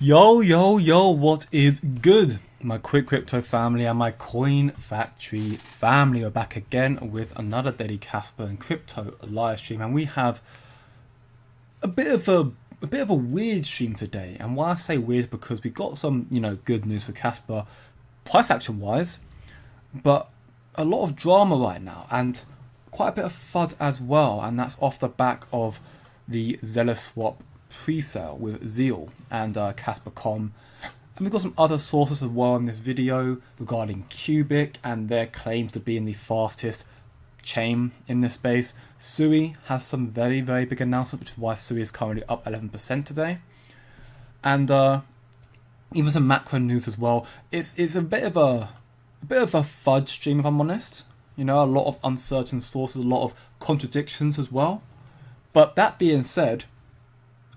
Yo, what is good? My Quick Crypto family and my Coin Factory family are back again with another daily Casper and Crypto live stream, and we have a bit of a weird stream today. And why I say weird is because we got some, good news for Casper, price action wise, but a lot of drama right now and quite a bit of FUD as well, and that's off the back of the Zealous swap pre-sale with Zeal and Casper.com. And we've got some other sources as well in this video regarding Cubic and their claims to being the fastest chain in this space. Sui has some very big announcements, which is why Sui is currently up 11% today. And even some macro news as well. It's a bit of a FUD stream, if I'm honest. A lot of uncertain sources, a lot of contradictions as well. But that being said,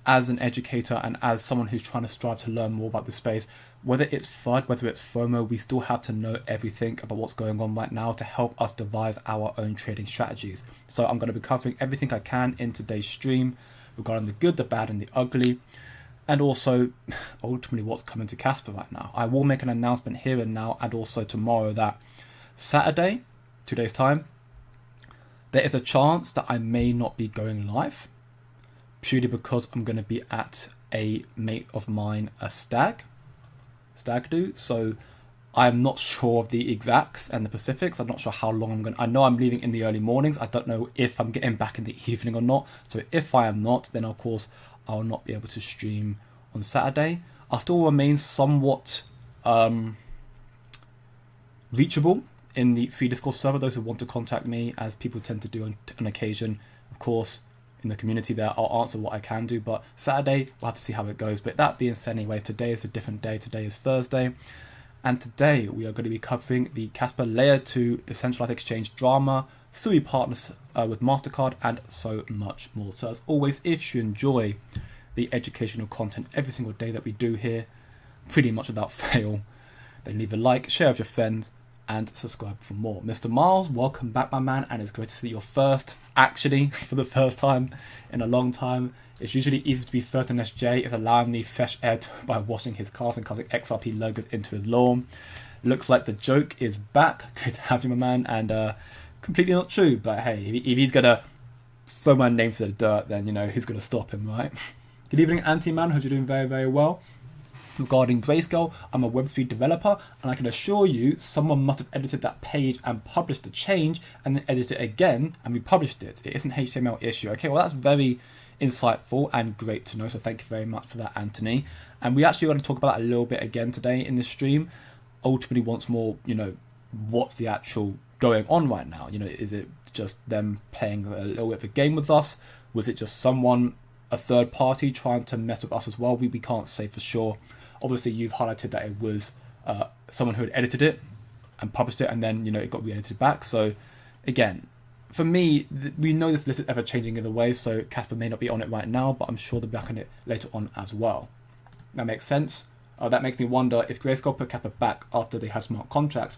as an educator and as someone who's trying to strive to learn more about the space, whether it's FUD, whether it's FOMO, we still have to know everything about what's going on right now to help us devise our own trading strategies. So I'm going to be covering everything I can in today's stream regarding the good, the bad and the ugly, and also ultimately what's coming to Casper right now. I will make an announcement here and now and also tomorrow that Saturday, 2 days time, there is a chance that I may not be going live, purely because I'm going to be at a mate of mine, a stag do. So I'm not sure of the exacts and the specifics. I'm not sure how long I know I'm leaving in the early mornings. I don't know if I'm getting back in the evening or not. So if I am not, then of course I'll not be able to stream on Saturday. I'll still remain somewhat reachable in the free Discord server, those who want to contact me, as people tend to do on occasion. Of course, in the community there, I'll answer what I can do, but Saturday, we'll have to see how it goes. But that being said, anyway, today is a different day. Today is Thursday, and today we are going to be covering the Casper Layer 2 decentralized exchange drama, Sui partners with Mastercard, and so much more. So as always, if you enjoy the educational content every single day that we do here, pretty much without fail, then leave a like, share with your friends, and subscribe for more. Mr. Miles, welcome back, my man, and it's great to see you first, actually, for the first time in a long time. It's usually easy to be first in SJ. It's allowing me fresh air by washing his cars and casting XRP logos into his lawn. Looks like the joke is back. Great to have you, my man, and completely not true, but hey, if he's gonna throw my name to the dirt, then, who's gonna stop him, right? Good evening, Anti-Man. Hope you're doing very well. Regarding Grayscale, I'm a Web3 developer, and I can assure you someone must have edited that page and published the change and then edited it again and republished it. It isn't an HTML issue. Okay, well, that's very insightful and great to know, so thank you very much for that, Anthony. And we actually want to talk about that a little bit again today in this stream. Ultimately, once more, what's the actual going on right now? Is it just them playing a little bit of a game with us? Was it just someone, a third party, trying to mess with us as well? We can't say for sure. Obviously, you've highlighted that it was someone who had edited it and published it, and then, it got re-edited back. So, again, for me, we know this list is ever-changing either way, so Casper may not be on it right now, but I'm sure they'll be back on it later on as well. That makes sense. That makes me wonder, if Grayscale put Casper back after they had smart contracts,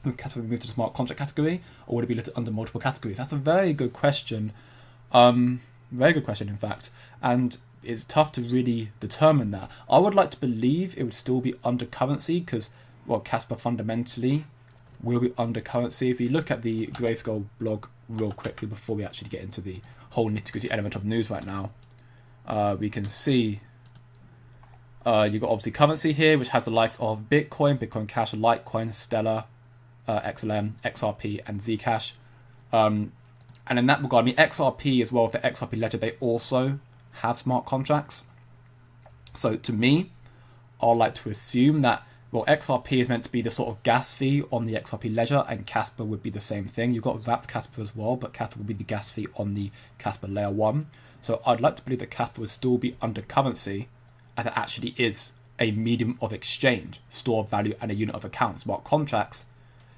would Casper be moved to the smart contract category, or would it be listed under multiple categories? That's a very good question. Very good question, in fact. And it's tough to really determine that. I would like to believe it would still be under currency because, well, Casper fundamentally will be under currency. If you look at the Grayscale blog real quickly before we actually get into the whole nitty-gritty element of news right now, we can see you've got obviously currency here, which has the likes of Bitcoin, Bitcoin Cash, Litecoin, Stellar, XLM, XRP, and Zcash. And in that regard, XRP as well, for XRP Ledger, they also have smart contracts. So to me, I'd like to assume that, well, XRP is meant to be the sort of gas fee on the XRP Ledger, and Casper would be the same thing. You've got wrapped Casper as well, but Casper would be the gas fee on the Casper Layer 1. So I'd like to believe that Casper would still be under currency, as it actually is a medium of exchange, store of value, and a unit of account. Smart contracts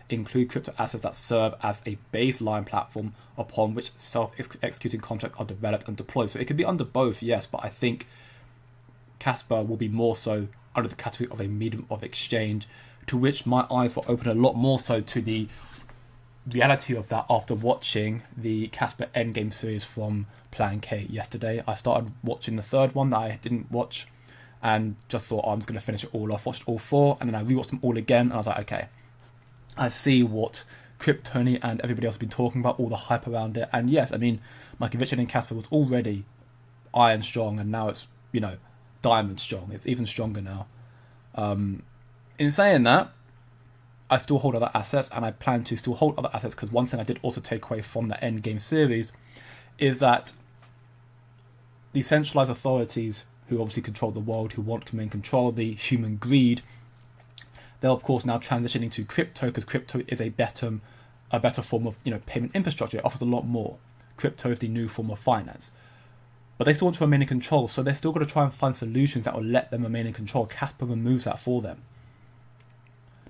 include crypto assets that serve as a baseline platform upon which self-executing contracts are developed and deployed. So it could be under both, yes, but I think Casper will be more so under the category of a medium of exchange, to which my eyes will open a lot more so to the reality of that after watching the Casper Endgame series from Plan K yesterday. I started watching the third one that I didn't watch and just thought, oh, I'm just going to finish it all off. Watched all 4, and then I rewatched them all again, and I was like, okay, I see what Kryptoni and everybody else has been talking about, all the hype around it. And yes, I mean, my conviction in Casper was already iron strong, and now it's, diamond strong. It's even stronger now. In saying that, I still hold other assets, and I plan to still hold other assets, because one thing I did also take away from the Endgame series is that the centralized authorities who obviously control the world, who want to remain control, the human greed, they're of course now transitioning to crypto, because crypto is a better form of payment infrastructure. It offers a lot more. Crypto is the new form of finance. But they still want to remain in control, so they're still going to try and find solutions that will let them remain in control. Casper removes that for them.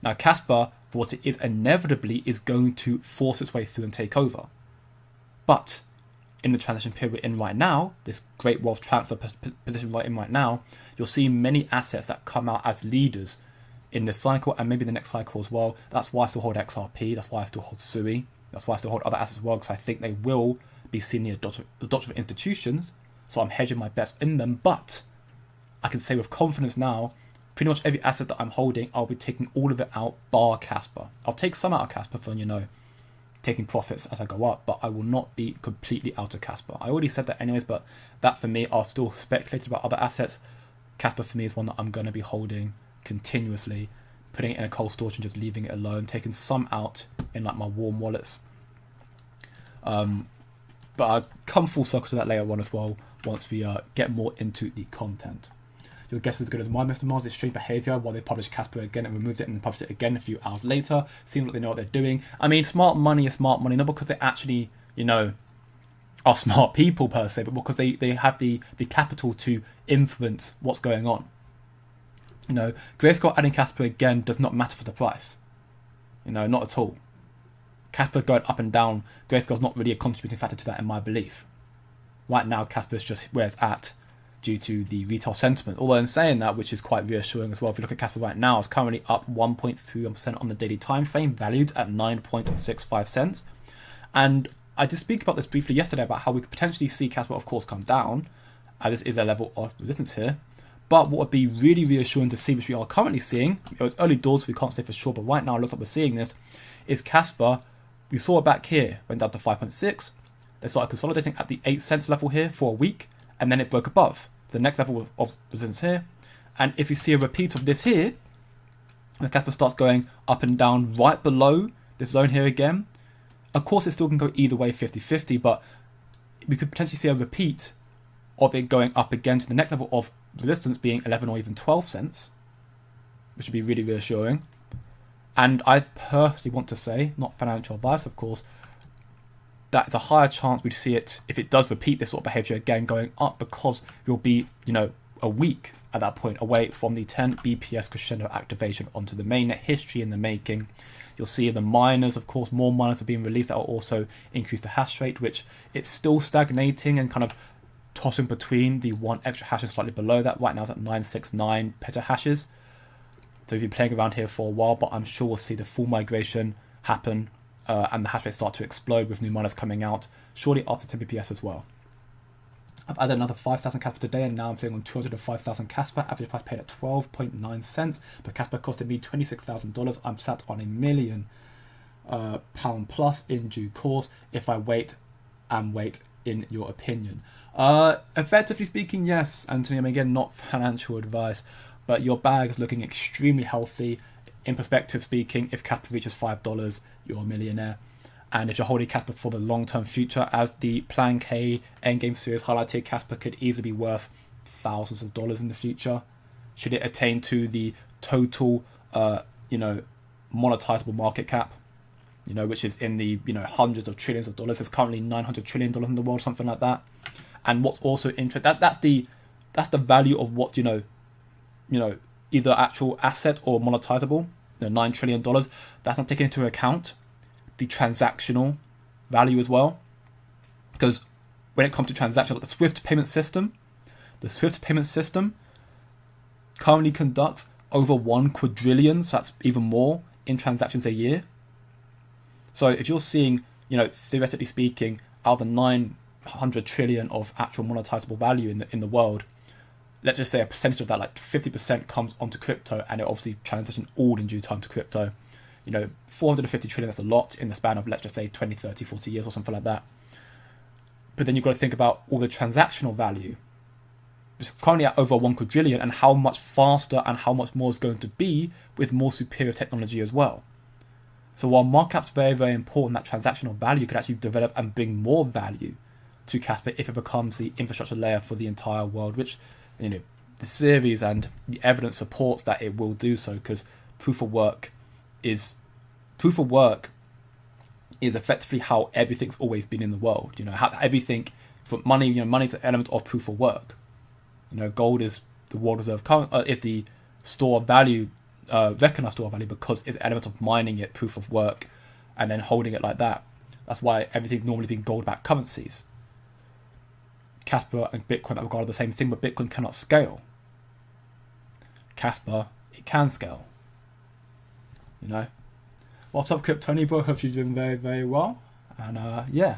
Now, Casper, for what it is, inevitably is going to force its way through and take over. But in the transition period we're in right now, this great wealth transfer position we're in right now, you'll see many assets that come out as leaders in this cycle, and maybe the next cycle as well. That's why I still hold XRP, that's why I still hold SUI, that's why I still hold other assets as well, because I think they will be seen the adoption of institutions, so I'm hedging my bets in them. But I can say with confidence now, pretty much every asset that I'm holding, I'll be taking all of it out, bar Casper. I'll take some out of Casper for, taking profits as I go up, but I will not be completely out of Casper. I already said that anyways, but that for me, I've still speculated about other assets. Casper for me is one that I'm going to be holding continuously, putting it in a cold storage and just leaving it alone, taking some out in like my warm wallets. But I'll come full circle to that later on as well, once we get more into the content. Your guess is as good as mine, Mr. Mars. It's strange behaviour while they published Casper again and removed it and then published it again a few hours later. Seems like they know what they're doing. I mean, smart money is smart money, not because they actually, are smart people per se, but because they have the capital to influence what's going on. Grayscale adding Casper again does not matter for the price. Not at all. Casper going up and down, Grayscale's not really a contributing factor to that in my belief. Right now, Casper is just where it's at due to the retail sentiment. Although in saying that, which is quite reassuring as well, if you look at Casper right now, it's currently up 1.31% on the daily time frame, valued at 9.65 cents. And I did speak about this briefly yesterday about how we could potentially see Casper, of course, come down, as this is a level of resistance here. But what would be really reassuring to see, which we are currently seeing, it's early doors, so we can't say for sure, but right now it looks like we're seeing this, is Casper. We saw it back here, went down to 5.6. They started consolidating at the 8 cents level here for a week, and then it broke above the next level of resistance here. And if you see a repeat of this here, when Casper starts going up and down right below this zone here again, of course it still can go either way, 50-50, but we could potentially see a repeat of it going up again to the next level of resistance being 11 or even 12 cents, which would be really reassuring. And I personally want to say, not financial advice of course, that there's a higher chance we'd see it, if it does repeat this sort of behaviour again, going up, because you'll be, a week at that point away from the 10 BPS crescendo activation onto the mainnet. History in the making. You'll see the miners, of course, more miners are being released that will also increase the hash rate, which it's still stagnating and kind of tossing between the one extra hash and slightly below that. Right now it's at 969 petahashes. So we've been playing around here for a while, but I'm sure we'll see the full migration happen and the hash rate start to explode with new miners coming out shortly after 10 BPS as well. I've added another 5,000 Casper today, and now I'm sitting on 205,000 Casper. Average price paid at 12.9 cents, but Casper costed me $26,000. I'm sat on £1 million pound plus in due course if I wait in your opinion. Effectively speaking, yes, Anthony, again, not financial advice, but your bag is looking extremely healthy. In perspective speaking, if Casper reaches $5, you're a millionaire. And if you're holding Casper for the long-term future, as the Plan K Endgame series highlighted, Casper could easily be worth thousands of dollars in the future. Should it attain to the total, monetizable market cap, which is in the, hundreds of trillions of dollars. There's currently $900 trillion in the world, something like that. And what's also interesting, that's the value of what, either actual asset or monetizable, $9 trillion. That's not taking into account the transactional value as well, because when it comes to transactional, the Swift payment system currently conducts over 1 quadrillion, so that's even more in transactions a year. So if you're seeing, theoretically speaking, out of the 900 trillion of actual monetizable value in the world, let's just say a percentage of that, like 50% comes onto crypto, and it obviously transitions all in due time to crypto. 450 trillion, that's a lot in the span of, let's just say 20, 30, 40 years or something like that. But then you've got to think about all the transactional value. It's currently at over 1 quadrillion, and how much faster and how much more is going to be with more superior technology as well. So while market cap's very, very important, that transactional value could actually develop and bring more value to Casper if it becomes the infrastructure layer for the entire world, which, the series and the evidence supports that it will do so, because proof of work is effectively how everything's always been in the world. How everything from money, money is an element of proof of work. Gold is the world reserve is the store of value, recognized store of value, because it's an element of mining it, proof of work, and then holding it like that. That's why everything's normally been gold-backed currencies. Casper and Bitcoin are regarded the same thing, but Bitcoin cannot scale. Casper, it can scale. What's up, Kryptoni, bro? Hope you're doing very, very well. And you'll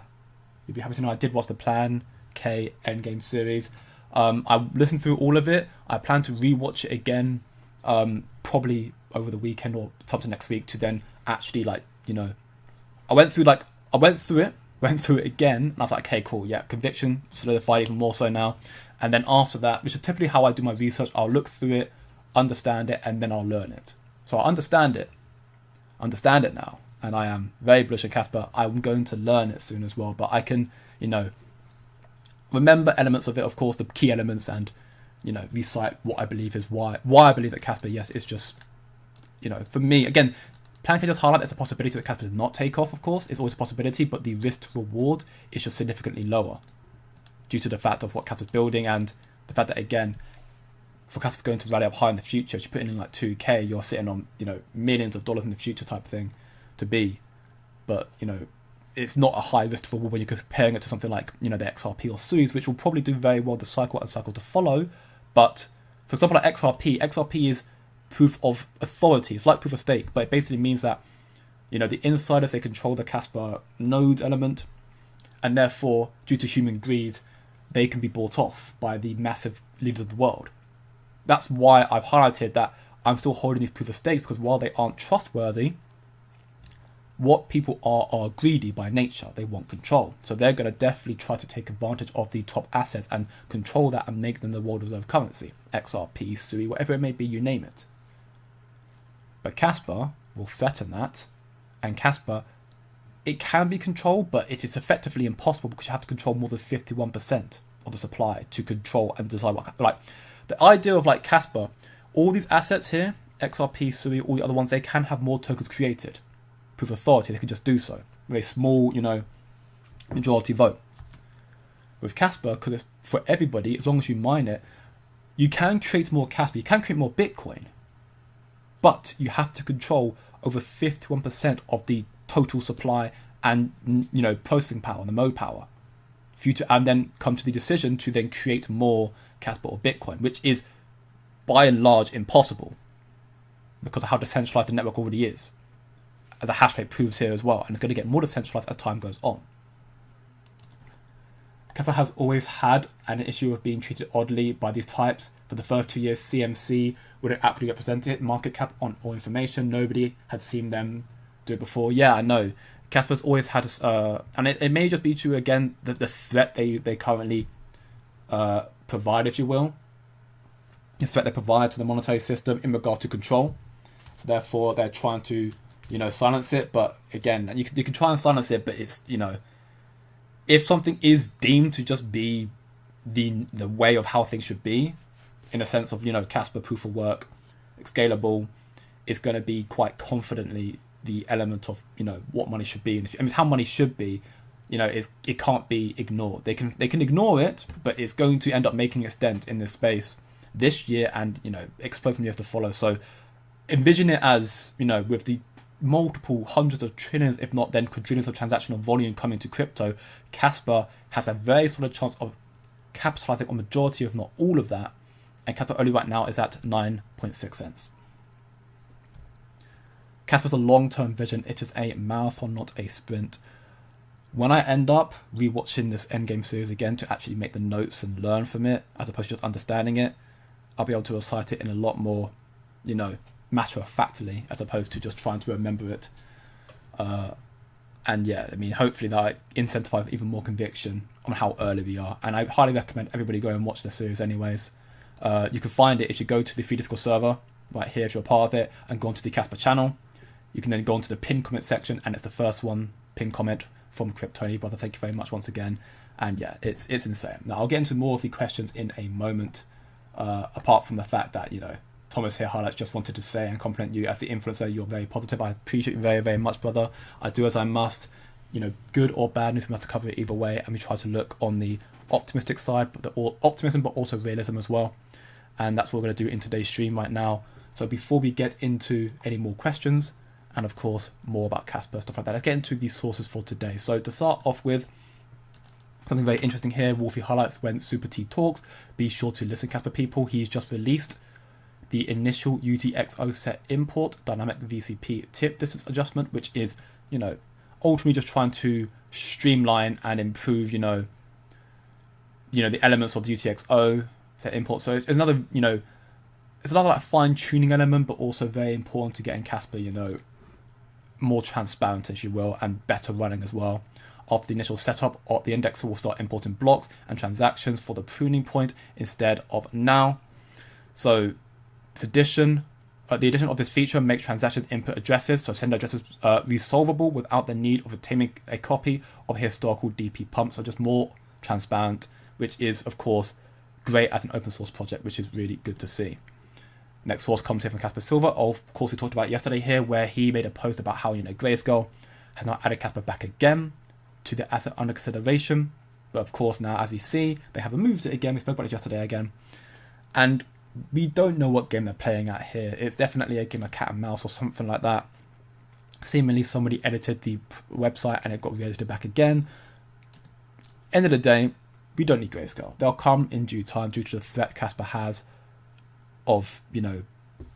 be happy to know I did watch the Plan K Endgame series. I listened through all of it. I plan to rewatch it again, probably over the weekend or something next week, to then actually I went through it again, and I was like, okay, cool, yeah, conviction solidified even more so now. And then after that, which is typically how I do my research, I'll look through it, understand it, and then I'll learn it. So I understand it now, and I am very bullish on Casper. I'm going to learn it soon as well, but I can, remember elements of it, of course, the key elements, and, recite what I believe is why I believe that Casper, yes, it's just, for me, again, Plan K just highlight there's a possibility that Casper does not take off, of course. It's always a possibility, but the risk to reward is just significantly lower due to the fact of what Casper's building, and the fact that, again, for Casper's going to rally up high in the future, if you put in like 2K, you're sitting on, millions of dollars in the future type thing to be. But, it's not a high risk to reward when you're comparing it to something like, the XRP or Suez, which will probably do very well the cycle to follow. But, for example, like XRP is proof of authority. It's like proof of stake, but it basically means that, the insiders, they control the Casper node element, and therefore, due to human greed, they can be bought off by the massive leaders of the world. That's why I've highlighted that I'm still holding these proof of stakes, because while they aren't trustworthy, what people are greedy by nature. They want control. So they're going to definitely try to take advantage of the top assets and control that and make them the world reserve currency. XRP, SUI, whatever it may be, you name it. But Casper will threaten that. And Casper, it can be controlled, but it is effectively impossible, because you have to control more than 51% of the supply to control and decide what... the idea of Casper, all these assets here, XRP, SUI, all the other ones, they can have more tokens created. Proof of authority, they can just do so. Very small, majority vote. With Casper, because it's for everybody, as long as you mine it, you can create more Casper, you can create more Bitcoin, but you have to control over 51% of the total supply and, processing power, the mode power, for you to, and then come to the decision to then create more Casper or Bitcoin, which is by and large impossible because of how decentralized the network already is. The hash rate proves here as well, and it's going to get more decentralized as time goes on. Casper has always had an issue of being treated oddly by these types. For the first 2 years, CMC would have aptly represented market cap on all information. Nobody had seen them do it before. Yeah, I know. Casper's always had, and it may just be true again, that the threat they currently provide, if you will, the threat they provide to the monetary system in regards to control. So therefore, they're trying to, silence it. But again, you can try and silence it, but it's, if something is deemed to just be the way of how things should be, in a sense of, Casper proof of work, scalable, it's going to be quite confidently the element of, what money should be. And it's how money should be, it can't be ignored. They can ignore it, but it's going to end up making its dent in this space this year and, explode from years to follow. So envision it as, with the multiple hundreds of trillions, if not then quadrillions of transactional volume coming to crypto, Casper has a very solid chance of capitalizing on majority, if not all of that. And Casper only right now is at 9.6 cents. Casper's a long-term vision. It is a marathon, not a sprint. When I end up rewatching this Endgame series again to actually make the notes and learn from it, as opposed to just understanding it, I'll be able to recite it in a lot more, matter of factly, as opposed to just trying to remember it. And yeah, I mean, hopefully that incentivize even more conviction on how early we are. And I highly recommend everybody go and watch the series anyways. You can find it if you go to the Free Discord server, right here if you're a part of it, and go onto the Casper channel. You can then go onto the pinned comment section, and it's the first one, pinned comment from Kryptoni, brother. Thank you very much once again. And yeah, it's insane. Now, I'll get into more of the questions in a moment, apart from the fact that, Thomas here highlights just wanted to say and compliment you as the influencer. You're very positive. I appreciate you very, very much, brother. I do as I must. Good or bad news, we have to cover it either way, and we try to look on the optimistic side, but optimism, but also realism as well. And that's what we're going to do in today's stream right now. So before we get into any more questions, and of course more about Casper, stuff like that, let's get into these sources for today. So to start off with, something very interesting here, Wolfie highlights when Super T talks. Be sure to listen, Casper people. He's just released the initial UTXO set import dynamic VCP tip distance adjustment, which is, ultimately just trying to streamline and improve, the elements of the UTXO set import. So it's another, it's another like fine tuning element, but also very important to get in Casper, more transparent, as you will, and better running as well. After the initial setup, the indexer will start importing blocks and transactions for the pruning point instead of now. So the addition of this feature makes transactions input addresses, so sender addresses, resolvable without the need of obtaining a copy of a historical DP pump. So just more transparent, which is of course great as an open source project, which is really good to see. Next source comes here from Casper Silver. Of course, we talked about yesterday here, where he made a post about how Grayscale has now added Casper back again to the asset under consideration. But of course, now as we see, they have removed it again. We spoke about it yesterday again, and we don't know what game they're playing at here. It's definitely a game of cat and mouse or something like that. Seemingly somebody edited the website and it got re-edited back again. End of the day, we don't need Grayscale. They'll come in due time due to the threat Casper has of,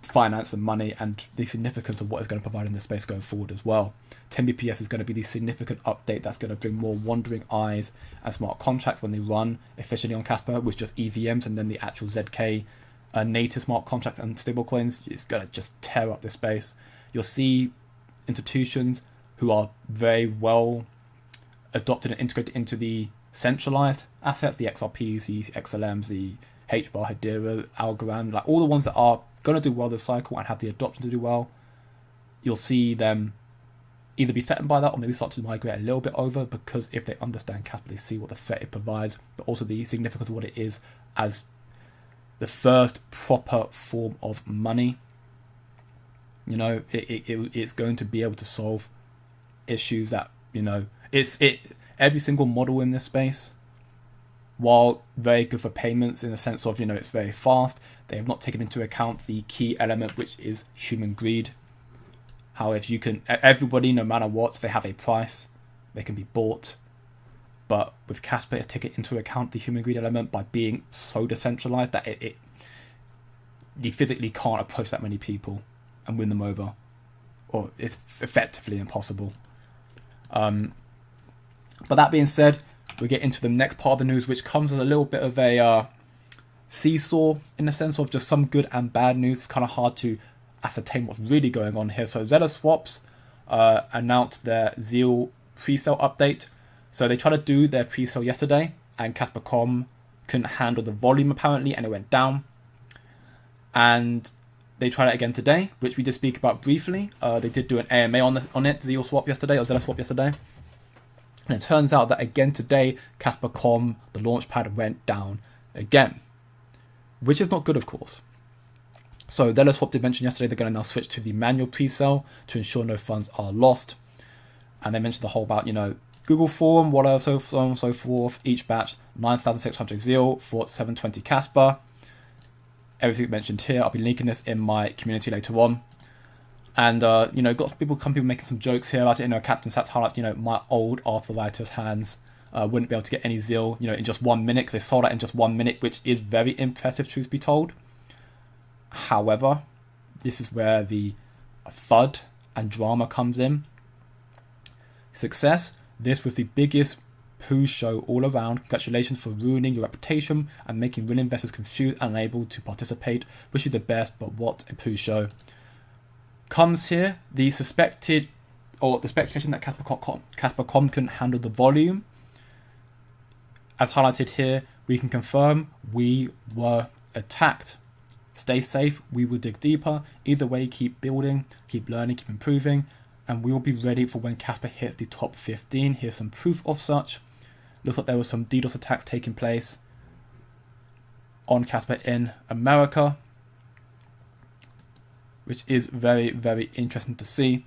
finance and money, and the significance of what it's going to provide in this space going forward as well. 10 BPS is going to be the significant update that's going to bring more wandering eyes and smart contracts when they run efficiently on Casper with just EVMs, and then the actual ZK native smart contracts and stablecoins. It's going to just tear up this space. You'll see institutions who are very well adopted and integrated into the centralized assets, the XRPs, the XLMs, the HBAR, Hedera, Algorand, like all the ones that are going to do well this cycle and have the adoption to do well. You'll see them either be threatened by that or maybe start to migrate a little bit over, because if they understand Casper, they see what the threat it provides, but also the significance of what it is as the first proper form of money. It's going to be able to solve issues that, every single model in this space, while very good for payments in the sense of, it's very fast, they have not taken into account the key element, which is human greed. How if you can, everybody, no matter what, they have a price, they can be bought. But with Casper, it's taken into account the human greed element by being so decentralized that you physically can't approach that many people and win them over, or it's effectively impossible. But that being said, we get into the next part of the news, which comes as a little bit of a seesaw in the sense of just some good and bad news. It's kind of hard to ascertain what's really going on here. So Zealous Swaps announced their Zeal pre-sale update. So they tried to do their pre-sale yesterday, and Casper.com couldn't handle the volume apparently, and it went down. And they tried it again today, which we did speak about briefly. They did do an AMA on it, Zeal Swap yesterday, or Zealous Swap yesterday. And it turns out that again today, Casper.com, the launchpad, went down again, which is not good, of course. So Zealous Swap did mention yesterday they're going to now switch to the manual pre-sale to ensure no funds are lost. And they mentioned the whole about, Google form, whatever, so on and so forth. Each batch, 9,600 Zeal for 720 Casper. Everything mentioned here. I'll be linking this in my community later on. And, got people making some jokes here about it. Captain Sats highlights, my old arthritis hands wouldn't be able to get any Zeal, in just 1 minute, because they sold out in just 1 minute, which is very impressive, truth be told. However, this is where the FUD and drama comes in. Success. This was the biggest poo show all around. Congratulations for ruining your reputation and making real investors confused and unable to participate. Wish you the best, but what a poo show. Comes here the speculation that Casper.com couldn't handle the volume. As highlighted here, we can confirm we were attacked. Stay safe, we will dig deeper. Either way, keep building, keep learning, keep improving, and we will be ready for when Casper hits the top 15. Here's some proof of such. Looks like there was some DDoS attacks taking place on Casper in America, which is very, very interesting to see.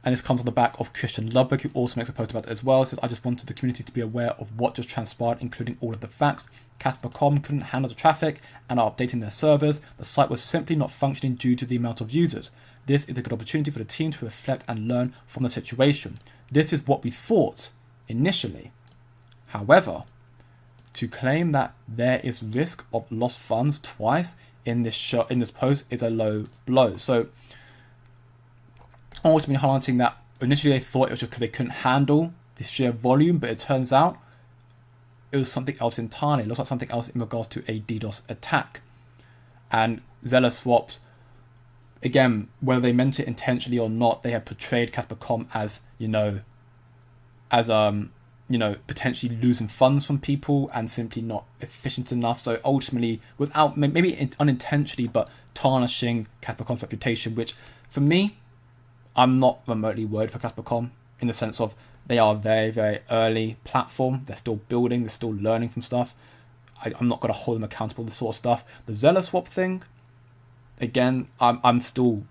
And this comes on the back of Christian Ludwig, who also makes a post about it as well. It says, I just wanted the community to be aware of what just transpired, including all of the facts. Casper.com couldn't handle the traffic and are updating their servers. The site was simply not functioning due to the amount of users. This is a good opportunity for the team to reflect and learn from the situation. This is what we thought initially. However, to claim that there is risk of lost funds twice in this post is a low blow. So ultimately highlighting that initially they thought it was just because they couldn't handle the sheer volume, but it turns out it was something else entirely. It looks like something else in regards to a DDoS attack. And Zealous swaps, again, whether they meant it intentionally or not, they have portrayed Casper.com as, potentially losing funds from people and simply not efficient enough. So ultimately, without maybe unintentionally, but tarnishing Casper.com's reputation, which for me, I'm not remotely worried for Casper.com in the sense of they are a very, very early platform. They're still building, they're still learning from stuff. I'm not going to hold them accountable for this sort of stuff. The Zealous swap thing, again, I'm still...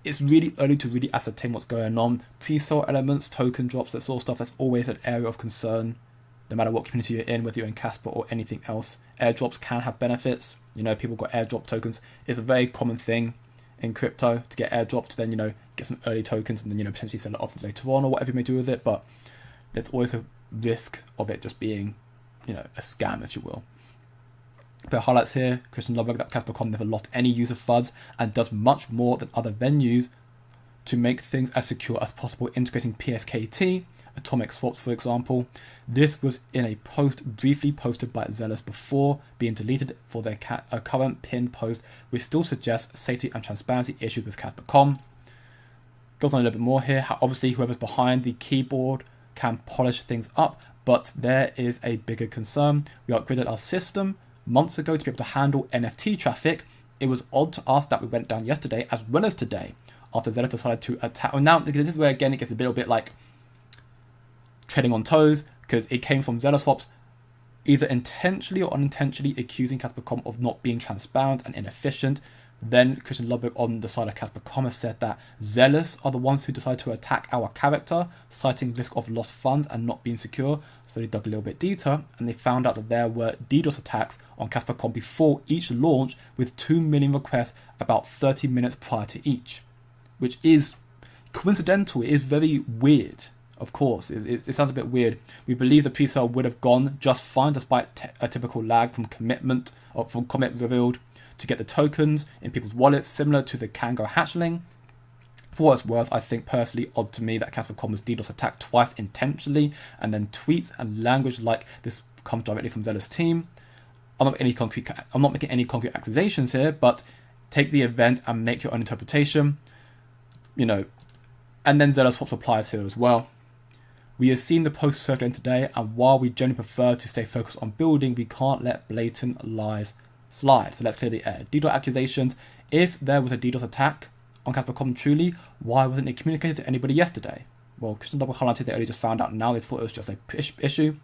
It's really early to really ascertain what's going on. Pre-sale elements, token drops, that sort of stuff, that's always an area of concern. No matter what community you're in, whether you're in Casper or anything else. Airdrops can have benefits. People got airdrop tokens. It's a very common thing in crypto to get airdropped, to then get some early tokens and then potentially sell it off later on or whatever you may do with it. But there's always a risk of it just being a scam, if you will. But highlights here, Christian Ludwig, that Casper.com never lost any user FUDs and does much more than other venues to make things as secure as possible, integrating PSKT, atomic swaps, for example. This was in a post briefly posted by Zealous before being deleted for their current pinned post, which still suggests safety and transparency issues with Casper.com. Goes on a little bit more here, how obviously whoever's behind the keyboard can polish things up, but there is a bigger concern. We upgraded our system months ago to be able to handle NFT traffic. It was odd to us that we went down yesterday as well as today after Zealous decided to attack. Well, now this is where again it gets a little bit like treading on toes, because it came from Zealous swaps either intentionally or unintentionally accusing Casper.com of not being transparent and inefficient. Then Christian Ludwig on the side of Casper.com has said that Zealous are the ones who decided to attack our character, citing risk of lost funds and not being secure. So they dug a little bit deeper and they found out that there were DDoS attacks on Casper.com before each launch, with 2 million requests about 30 minutes prior to each, which is coincidental. It is very weird. Of course, it sounds a bit weird. We believe the pre-sale would have gone just fine despite a typical lag from commitment or from commit revealed to get the tokens in people's wallets, similar to the Kango hatchling. For what it's worth, I think personally odd to me that Casper.com was DDoS attacked twice intentionally, and then tweets and language like this comes directly from Zealous team. I'm not making any concrete accusations here, but take the event and make your own interpretation. And then Zealous swaps applies here as well. We have seen the post circulating today, and while we generally prefer to stay focused on building, we can't let blatant lies slide. So let's clear the air. DDoS accusations. If there was a DDoS attack on Casper.com truly, why wasn't it communicated to anybody yesterday? Well, Christian Double highlighted they only just found out now. They thought it was just a issue.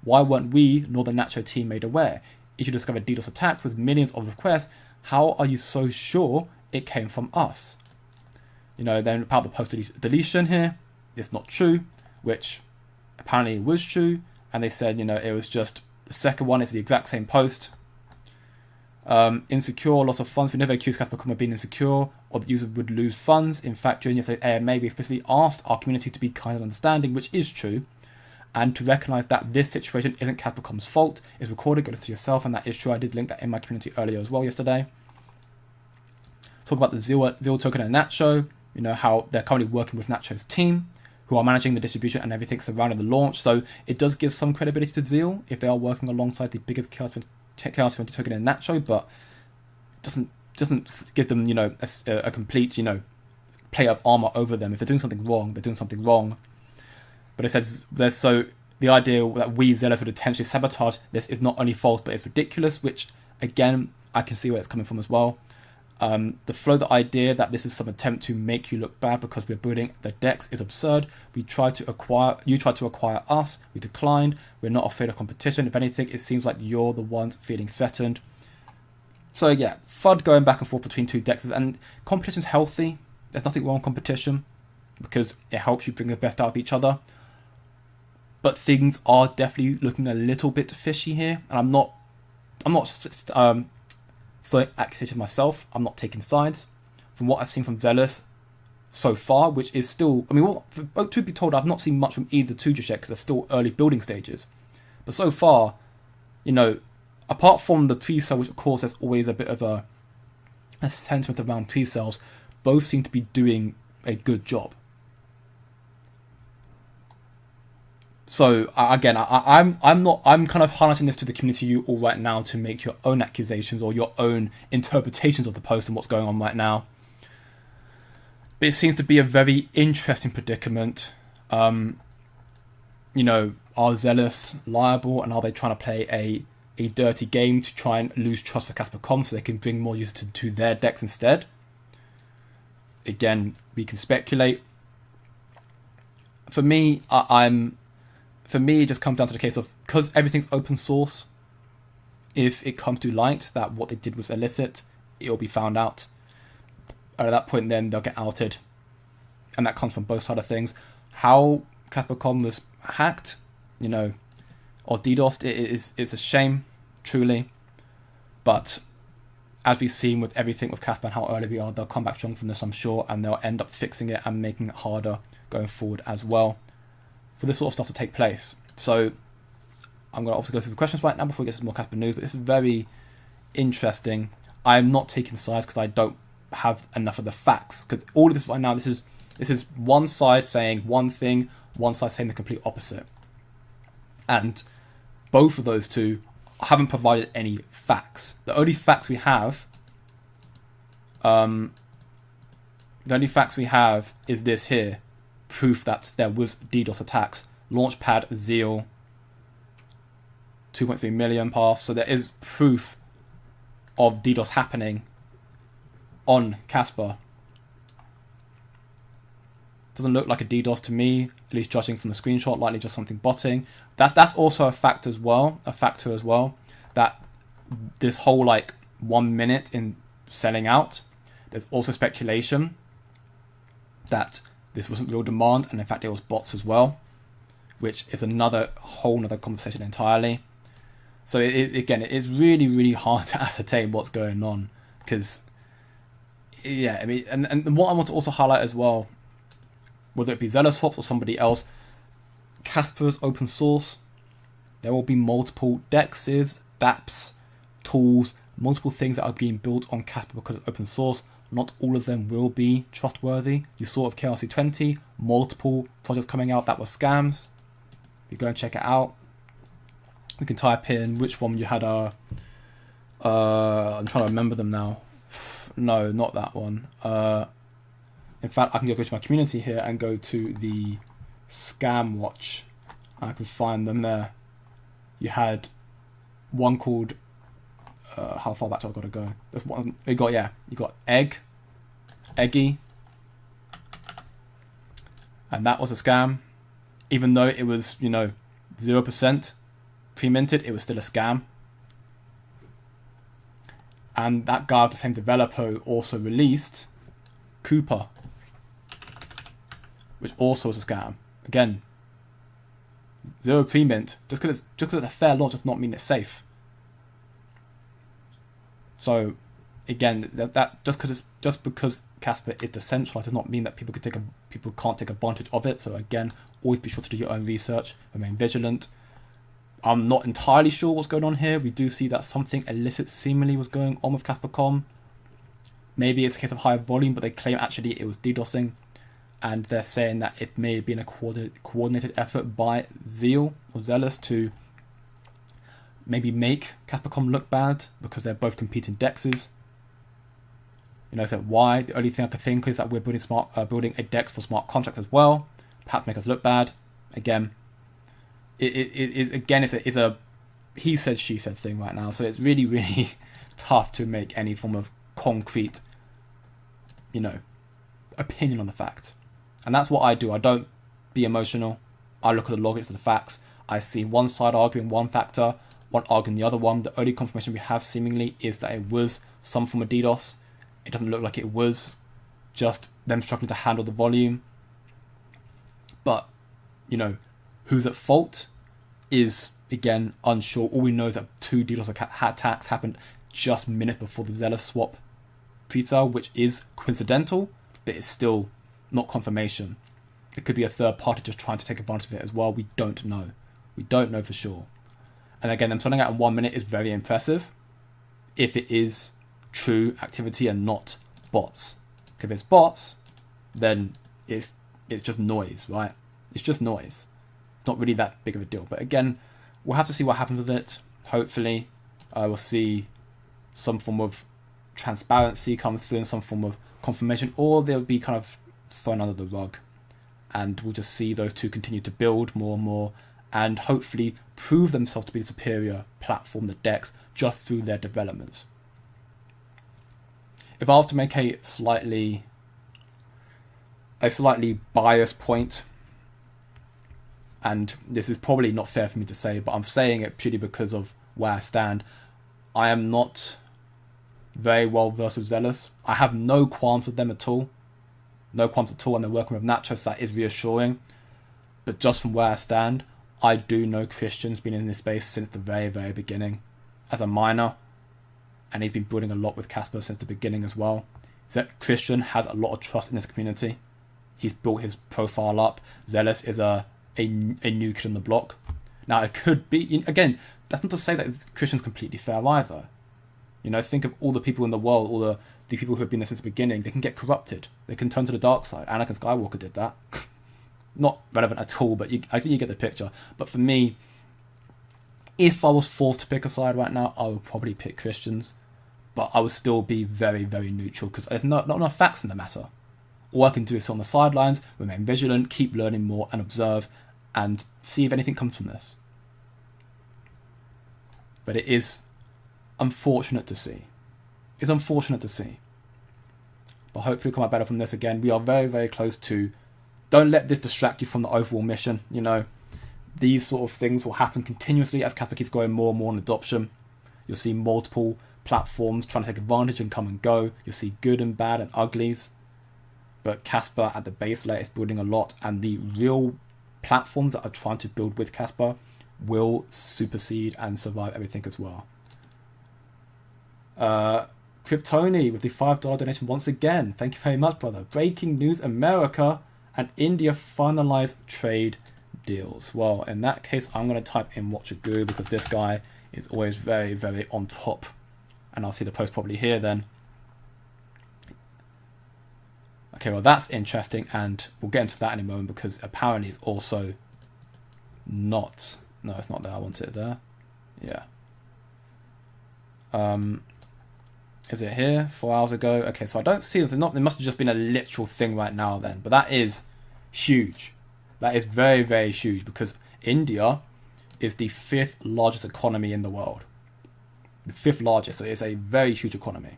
Why weren't we nor the Nacho team made aware? If you discover DDoS attacks with millions of requests, how are you so sure it came from us? Then about the post deletion here, it's not true, which apparently it was true. And they said, it was just the second one is the exact same post. Insecure, loss of funds. We never accused Casper.com of being insecure or that users would lose funds. In fact, during yesterday's AMA, we explicitly asked our community to be kind and understanding, which is true, and to recognize that this situation isn't Casper.com's fault. It's recorded, go to yourself, and that is true. I did link that in my community earlier as well yesterday. Talk about the Zeal token and Nacho, how they're currently working with Nacho's team, who are managing the distribution and everything surrounding the launch. So it does give some credibility to Zeal if they are working alongside the biggest Chaos 20 token in Nacho, but it doesn't give them, a complete, play up armor over them. If they're doing something wrong, they're doing something wrong. But it says the idea that we Zealous would intentionally sabotage this is not only false, but it's ridiculous, which again, I can see where it's coming from as well. The idea that this is some attempt to make you look bad because we're building the decks is absurd. You tried to acquire us, we declined. We're not afraid of competition. If anything, it seems like you're the ones feeling threatened. So yeah, FUD going back and forth between two decks, and competition's healthy. There's nothing wrong with competition because it helps you bring the best out of each other. But things are definitely looking a little bit fishy here, and I'm not throwing accusations myself. I'm not taking sides. From what I've seen from Zealous so far, which is still, to be told, I've not seen much from either two just yet because they're still early building stages. But so far, apart from the pre-sale, which of course there's always a bit of a sentiment around pre-sales, both seem to be doing a good job. So again, I'm kind of highlighting this to the community you all right now to make your own accusations or your own interpretations of the post and what's going on right now. But it seems to be a very interesting predicament. Are Zealous liable, and are they trying to play a dirty game to try and lose trust for Casper.com so they can bring more users to their decks instead? Again, we can speculate. For me, it just comes down to the case of, because everything's open source, if it comes to light that what they did was illicit, it will be found out. And at that point, then they'll get outed. And that comes from both sides of things. How Casper.com was hacked, or DDoSed, it's a shame, truly. But as we've seen with everything with Casper and how early we are, they'll come back strong from this, I'm sure, and they'll end up fixing it and making it harder going forward as well for this sort of stuff to take place. So I'm going to obviously go through the questions right now before we get to some more Casper news, but this is very interesting. I'm not taking sides because I don't have enough of the facts, because all of this right now, this is one side saying one thing, one side saying the complete opposite, and both of those two haven't provided any facts. The only facts we have is this here, proof that there was DDoS attacks. Launchpad Zeal, 2.3 million paths. So there is proof of DDoS happening on Casper. Doesn't look like a DDoS to me, at least judging from the screenshot. Likely just something botting. That's also a factor as well. That this whole 1 minute in selling out. There's also speculation that this wasn't real demand, and in fact it was bots as well, which is whole nother conversation entirely. So it is really, really hard to ascertain what's going on, because and what I want to also highlight as well, whether it be Zealous Swaps or somebody else, Casper is open source. There will be multiple dexes, dApps, tools, multiple things that are being built on Casper because it's open source. Not all of them will be trustworthy. You saw with KRC 20, multiple projects coming out that were scams. You go and check it out. We can type in which one you had. I'm trying to remember them now. No, not that one. In fact, I can go to my community here and go to the Scam Watch. I can find them there. You had one called, how far back do I got to go? There's one. You got Eggy, and that was a scam. Even though it was 0% pre-minted, it was still a scam. And that guy, the same developer, also released Cooper, which also was a scam. Again, 0 pre-mint. Just because it's a fair launch does not mean it's safe. So again, that just because Casper is decentralized does not mean that people can't take advantage of it. So again, always be sure to do your own research, remain vigilant. I'm not entirely sure what's going on here. We do see that something illicit seemingly was going on with Casper.com. Maybe it's a case of higher volume, but they claim actually it was DDoSing. and they're saying that it may have been a coordinated effort by Zealous to maybe make Casper.com look bad because they're both competing dexes. So why? The only thing I could think is that we're building a dex for smart contracts as well, perhaps make us look bad. Again, it's a he said she said thing right now, so it's really really tough to make any form of concrete opinion on the fact. And that's what I do. I don't be emotional. I look at the logic, to the facts. I see one side arguing one factor, one arguing the other one. The only confirmation we have seemingly is that it was some form of DDoS. It doesn't look like it was just them struggling to handle the volume. But, who's at fault is, again, unsure. All we know is that 2 DDoS attacks happened just minutes before the Zealous swap pre-sale, which is coincidental, but it's still not confirmation. It could be a third party just trying to take advantage of it as well. We don't know. We don't know for sure. And again, them selling out in 1 minute is very impressive if it is true activity and not bots. If it's bots, then it's just noise, right? It's just noise. It's not really that big of a deal. But again, we'll have to see what happens with it. Hopefully, we'll see some form of transparency come through and some form of confirmation, or they'll be kind of thrown under the rug. And we'll just see those two continue to build more and more and hopefully prove themselves to be the superior platform, the DEX, just through their developments. If I was to make a slightly biased point, and this is probably not fair for me to say, but I'm saying it purely because of where I stand, I am not very well versed with Zealous. I have no qualms with them at all. No qualms at all, and they're working with Nacho, so that is reassuring. But just from where I stand, I do know Christian's been in this space since the very, very beginning as a miner, and he's been building a lot with Casper since the beginning as well. That Christian has a lot of trust in this community. He's built his profile up. Zealous is a new kid on the block. Now, it could be, again, that's not to say that Christian's completely fair either. Think of all the people in the world, all the people who have been there since the beginning. They can get corrupted. They can turn to the dark side. Anakin Skywalker did that. Not relevant at all, but I think you get the picture. But for me, if I was forced to pick a side right now, I would probably pick Christians. But I would still be very, very neutral because there's not enough facts in the matter. All I can do is sit on the sidelines, remain vigilant, keep learning more and observe and see if anything comes from this. But it is unfortunate to see. It's unfortunate to see. But hopefully we'll come out better from this again. We are very, very close to... Don't let this distract you from the overall mission. These sort of things will happen continuously as Casper keeps growing more and more in adoption. You'll see multiple platforms trying to take advantage and come and go. You'll see good and bad and uglies. But Casper at the base layer is building a lot, and the real platforms that are trying to build with Casper will supersede and survive everything as well. Kryptoni with the $5 donation once again. Thank you very much, brother. Breaking news: America and India finalize trade deals. Well, in that case, I'm going to type in Watcher Guru because this guy is always very, very on top. And I'll see the post probably here then. Okay, well, that's interesting, and we'll get into that in a moment because apparently it's also not... No, it's not there. I want it there. Yeah. Is it here? 4 hours ago? Okay, so I don't see this. It must have just been a literal thing right now then. But that is huge. That is very, very huge because India is the 5th largest economy in the world. The 5th largest, so it's a very huge economy.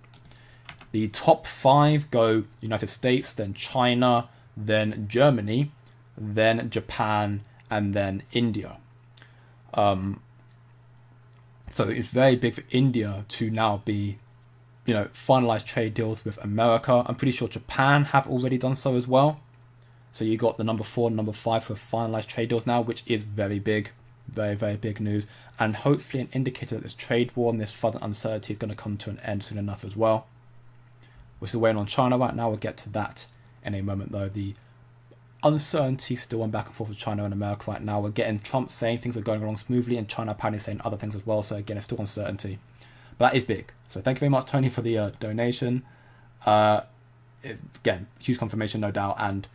The top 5 go United States, then China, then Germany, then Japan, and then India. So it's very big for India to now be, finalize trade deals with America. I'm pretty sure Japan have already done so as well. So you got the number 4 and number 5 for finalized trade deals now, which is very big. Very, very big news. And hopefully an indicator that this trade war and this further uncertainty is going to come to an end soon enough as well. We're still waiting on China right now. We'll get to that in a moment though. The uncertainty still on back and forth with China and America right now. We're getting Trump saying things are going along smoothly and China apparently saying other things as well. So again, it's still uncertainty. But that is big. So thank you very much, Tony, for the donation. It's, again, huge confirmation, no doubt. And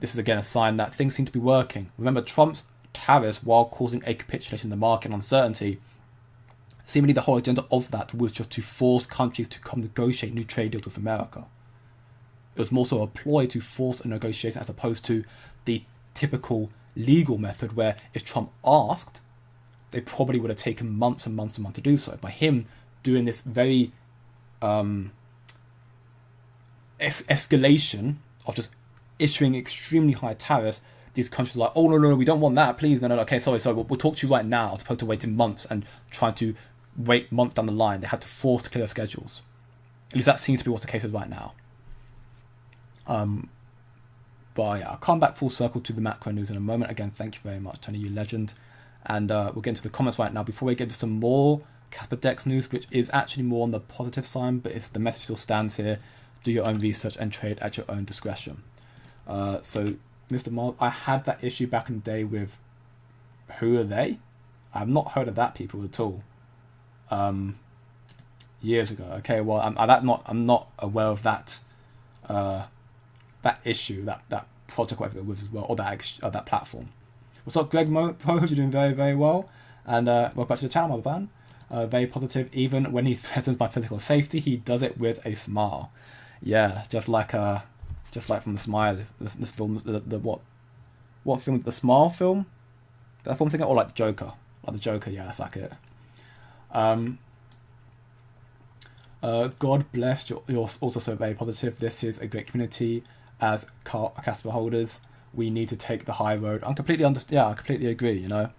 this is again a sign that things seem to be working. Remember, Trump's tariffs, while causing a capitulation in the market and uncertainty, seemingly the whole agenda of that was just to force countries to come negotiate new trade deals with America. It was more so a ploy to force a negotiation as opposed to the typical legal method where if Trump asked, they probably would have taken months and months and months to do so. By him doing this very escalation of just issuing extremely high tariffs, these countries are like, oh, no, we don't want that, please, no, okay, sorry, we'll talk to you right now, as opposed to waiting months and trying to wait months down the line. They had to force to clear their schedules. At least that seems to be what's the case with right now. But yeah, I'll come back full circle to the macro news in a moment. Again, thank you very much, Tony, you legend. And we'll get into the comments right now before we get into some more Casper Dex news, which is actually more on the positive side, but the message still stands here. Do your own research and trade at your own discretion. So, Mr. Miles, I had that issue back in the day with who are they? I've not heard of that people at all. Years ago. Okay, well, I'm not aware of that that issue, that project, whatever it was as well, or that platform. What's up, Greg Pro? Hope you're doing very, very well. And welcome back to the channel, my man. Very positive. Even when he threatens my physical safety, he does it with a smile. Yeah, just like from the Smile, this film, the what film? The Smile film? That film thing, or like the Joker? Like the Joker, yeah, that's like it. God bless, you're also so very positive. This is a great community. As Casper holders, we need to take the high road. I completely understand. Yeah, I completely agree. You know,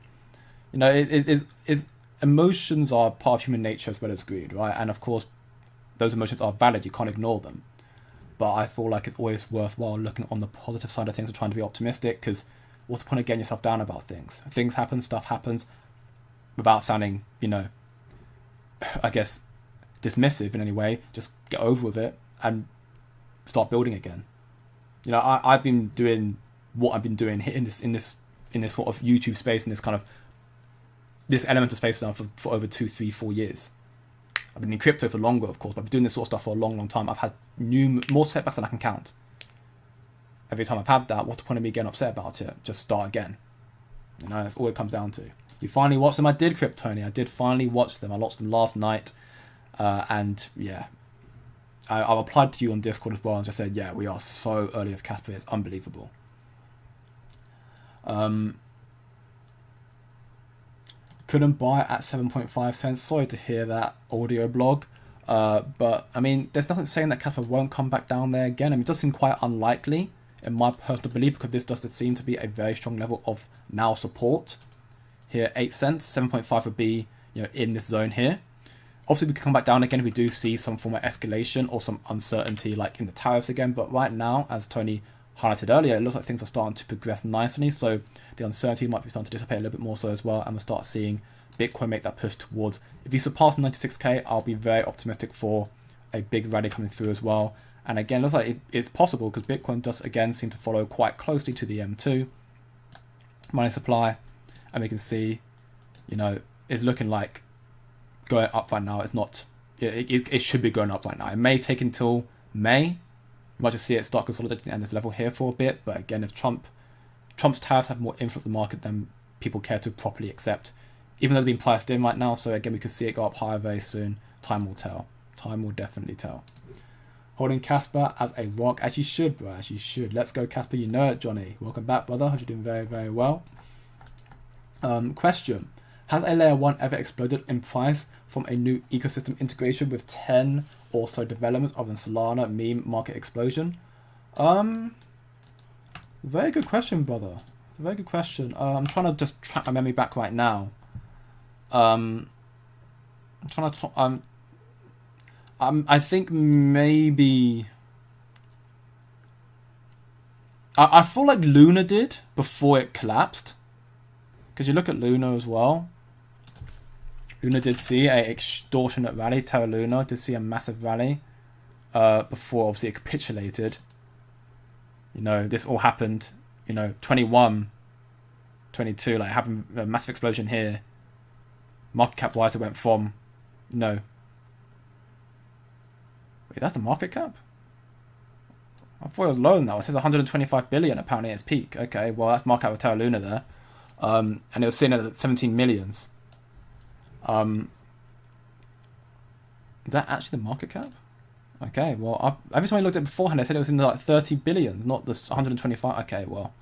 emotions are part of human nature as well as greed, right? And of course, those emotions are valid. You can't ignore them. But I feel like it's always worthwhile looking on the positive side of things and trying to be optimistic. Because what's the point of getting yourself down about things? Things happen, stuff happens, without sounding, I guess, dismissive in any way. Just get over with it and start building again. I've been doing what I've been doing in this sort of YouTube space, in this kind of this element of space now for over 2, 3, 4 years. I've been in crypto for longer, of course, but I've been doing this sort of stuff for a long, long time. I've had more setbacks than I can count. Every time I've had that, what's the point of me getting upset about it? Just start again. That's all it comes down to. You finally watched them. I did, Tony. I did finally watch them. I watched them last night, and yeah. I replied to you on Discord as well and just said, yeah, we are so early with Casper, it's unbelievable. Couldn't buy at 7.5 cents. Sorry to hear that, audio blog. But, I mean, there's nothing saying that Casper won't come back down there again. I mean, it does seem quite unlikely, in my personal belief, because this does seem to be a very strong level of now support. Here, 8 cents, 7.5 would be, in this zone here. Obviously, we can come back down again if we do see some form of escalation or some uncertainty, like in the tariffs again. But right now, as Tony highlighted earlier, it looks like things are starting to progress nicely. So the uncertainty might be starting to dissipate a little bit more so as well. And we'll start seeing Bitcoin make that push towards, if you surpass 96k, I'll be very optimistic for a big rally coming through as well. And again, it looks like it's possible because Bitcoin does again seem to follow quite closely to the M2 money supply. And we can see, it's looking like going up right now. It's not. It should be going up right now. It may take until May. You might just see it start consolidating at this level here for a bit. But again, if Trump's tariffs have more influence on the market than people care to properly accept, even though they're being priced in right now. So again, we could see it go up higher very soon. Time will tell. Time will definitely tell. Holding Casper as a rock, as you should, bro. As you should. Let's go, Casper. You know it, Johnny. Welcome back, brother. Hope you're doing very, very well. Question. Has a layer 1 ever exploded in price from a new ecosystem integration with 10 or so developments of the Solana meme market explosion? Very good question, brother. Very good question. I'm trying to just track my memory back right now. I'm trying to. I think maybe. I feel like Luna did before it collapsed. Because you look at Luna as well. Luna did see a extortionate rally. Terra Luna did see a massive rally before obviously it capitulated. This all happened, 21, 22, like happened a massive explosion here. Market cap wise, it went from, wait, that's the market cap? I thought it was low now. It says 125 billion apparently at its peak. Okay, well that's market cap of Terra Luna there. And it was sitting at 17 millions. Is that actually the market cap? Okay, well, every time I looked at it beforehand, I said it was in the, like 30 billions, not the 125. Okay, well,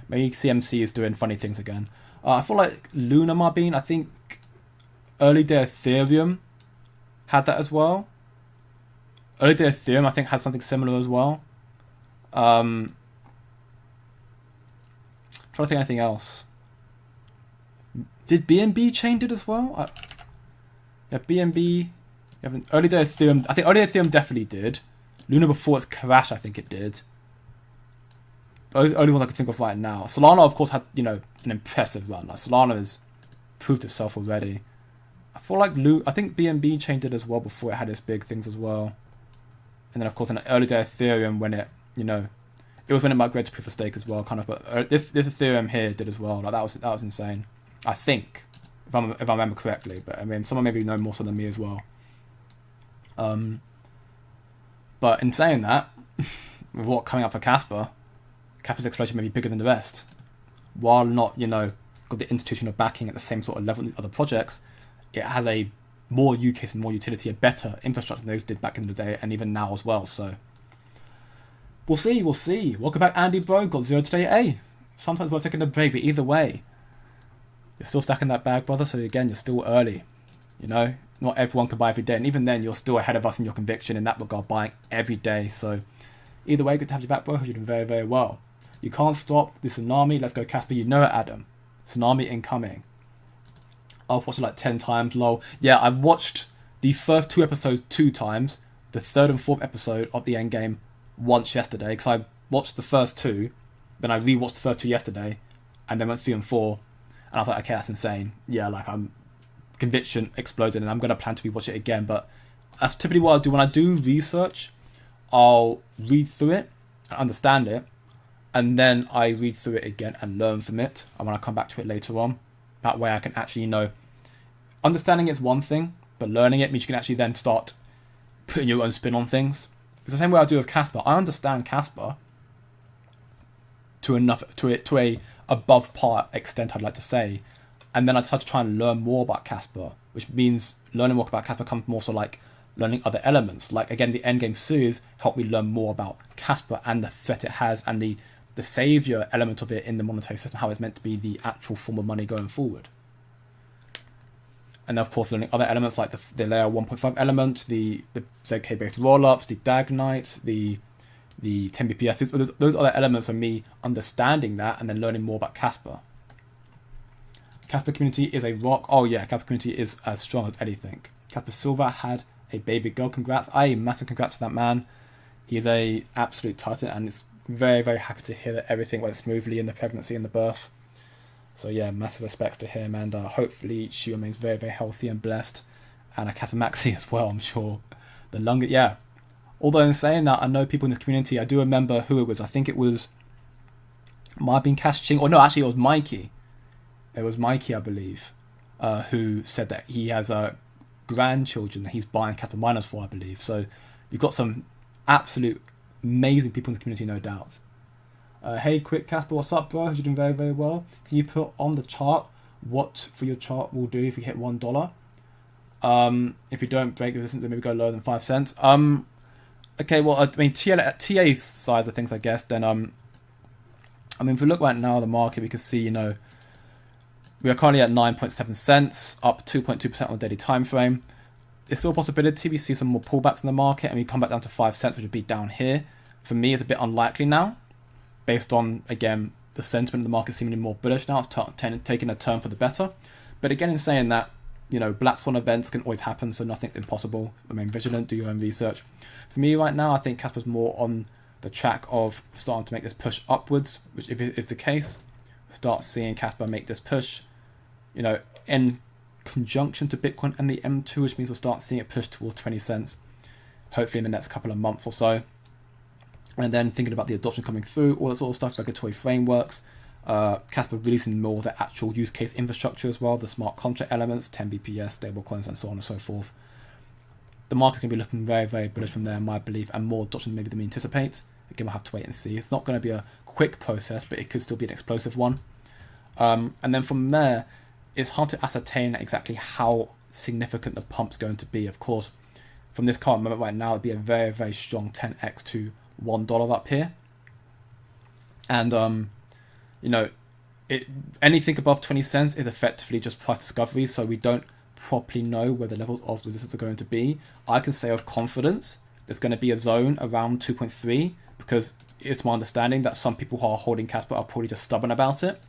maybe CMC is doing funny things again. I feel like Luna might be. I think early day Ethereum had that as well. Early day Ethereum, I think, had something similar as well. Trying to think of anything else. Did BNB chain did as well? Yeah, BNB. Early day Ethereum. I think early day Ethereum definitely did. Luna before its crash, I think it did. Only one I can think of right now. Solana, of course, had an impressive run. Like Solana has proved itself already. I feel like I think BNB chain did as well before it had its big things as well. And then of course in the early day Ethereum when it it was when it migrated to proof of stake as well, kind of. But this Ethereum here did as well. Like that was insane. I think if I remember correctly. But I mean, someone maybe know more so than me as well. But in saying that, with what coming up for Casper's explosion may be bigger than the rest, while not got the institutional backing at the same sort of level as other projects. It has a more use case and more utility, a better infrastructure than those did back in the day, and even now as well. So we'll see. Welcome back, Andy Bro. Got 0 today. Hey, sometimes we're taking a break, but either way, you're still stacking that bag, brother. So again, you're still early. Not everyone can buy every day, and even then, you're still ahead of us in your conviction in that regard, buying every day. So either way, good to have you back, bro. You're doing very, very well. You can't stop the tsunami. Let's go, Casper. You know it, Adam. Tsunami incoming. I've watched it like 10 times, lol. Yeah, I watched the first 2 episodes 2 times, the 3rd and 4th episode of the Endgame once yesterday, because I watched the first 2, then I rewatched the first 2 yesterday, and then went 3 and 4, and I was like, okay, that's insane. Yeah, like conviction exploded, and I'm going to plan to rewatch it again, but that's typically what I'll do. When I do research, I'll read through it, and understand it, and then I read through it again and learn from it, and when I come back to it later on, that way I can actually understanding it's one thing, but learning it means you can actually then start putting your own spin on things. It's the same way I do with Casper. I understand Casper to a above par extent, I'd like to say, and then I decided to try and learn more about Casper, which means learning more about Casper comes more so like learning other elements. Like again, the Endgame series helped me learn more about Casper and the threat it has, and the savior element of it in the monetary system, how it's meant to be the actual form of money going forward. And then of course learning other elements like the layer 1.5 element, the ZK based rollups, the DAG Knight, the 10 BPS. Those other elements are me understanding that and then learning more about Casper. Casper community is a rock. Oh yeah, Casper community is as strong as anything. Casper Silva had a baby girl. Congrats. Massive congrats to that man. He is a absolute titan, and it's very, very happy to hear that everything went smoothly in the pregnancy and the birth. So yeah, massive respects to him, and hopefully she remains very, very healthy and blessed. And a Catherine Maxey as well, I'm sure. The longer, yeah. Although in saying that, I know people in the community, I do remember who it was. I think it was, might have been Cash Ching, or no, actually it was Mikey. It was Mikey, I believe, who said that he has grandchildren that he's buying Casper miners for, I believe. So you've got some absolute amazing people in the community, no doubt. Hey, quick Casper, what's up, bro? You're doing very, very well. Can you put on the chart what for your chart will do if we hit $1? If you don't break resistance, then maybe go lower than 5 cents. Okay, well, I mean, TA's side of things, I guess, then, I mean, if we look right now at the market, we can see, we are currently at 9.7 cents, up 2.2% on the daily time frame. There's still a possibility we see some more pullbacks in the market and we come back down to 5 cents, which would be down here. For me, it's a bit unlikely now, based on, again, the sentiment of the market seeming more bullish now. It's taking a turn for the better. But again, in saying that, black swan events can always happen, so nothing's impossible. Remain vigilant, do your own research. For me right now, I think Casper's more on the track of starting to make this push upwards, which if it is the case, start seeing Casper make this push, in conjunction to Bitcoin and the M2, which means we'll start seeing it push towards 20 cents, hopefully in the next couple of months or so. And then thinking about the adoption coming through, all that sort of stuff, regulatory frameworks, Casper releasing more of the actual use case infrastructure as well, the smart contract elements, 10 BPS, stablecoins, and so on and so forth. The market can be looking very, very bullish from there, in my belief, and more adoption maybe than we anticipate. again, we'll have to wait and see. It's not going to be a quick process, but it could still be an explosive one. And then from there, it's hard to ascertain exactly how significant the pump's going to be. Of course, from this current moment right now, it'd be a very, very strong 10x to $1 up here. And, anything above 20 cents is effectively just price discovery, so we don't properly know where the levels of resistance are going to be. I can say with confidence there's going to be a zone around 2.3, because it's my understanding that some people who are holding Casper are probably just stubborn about it,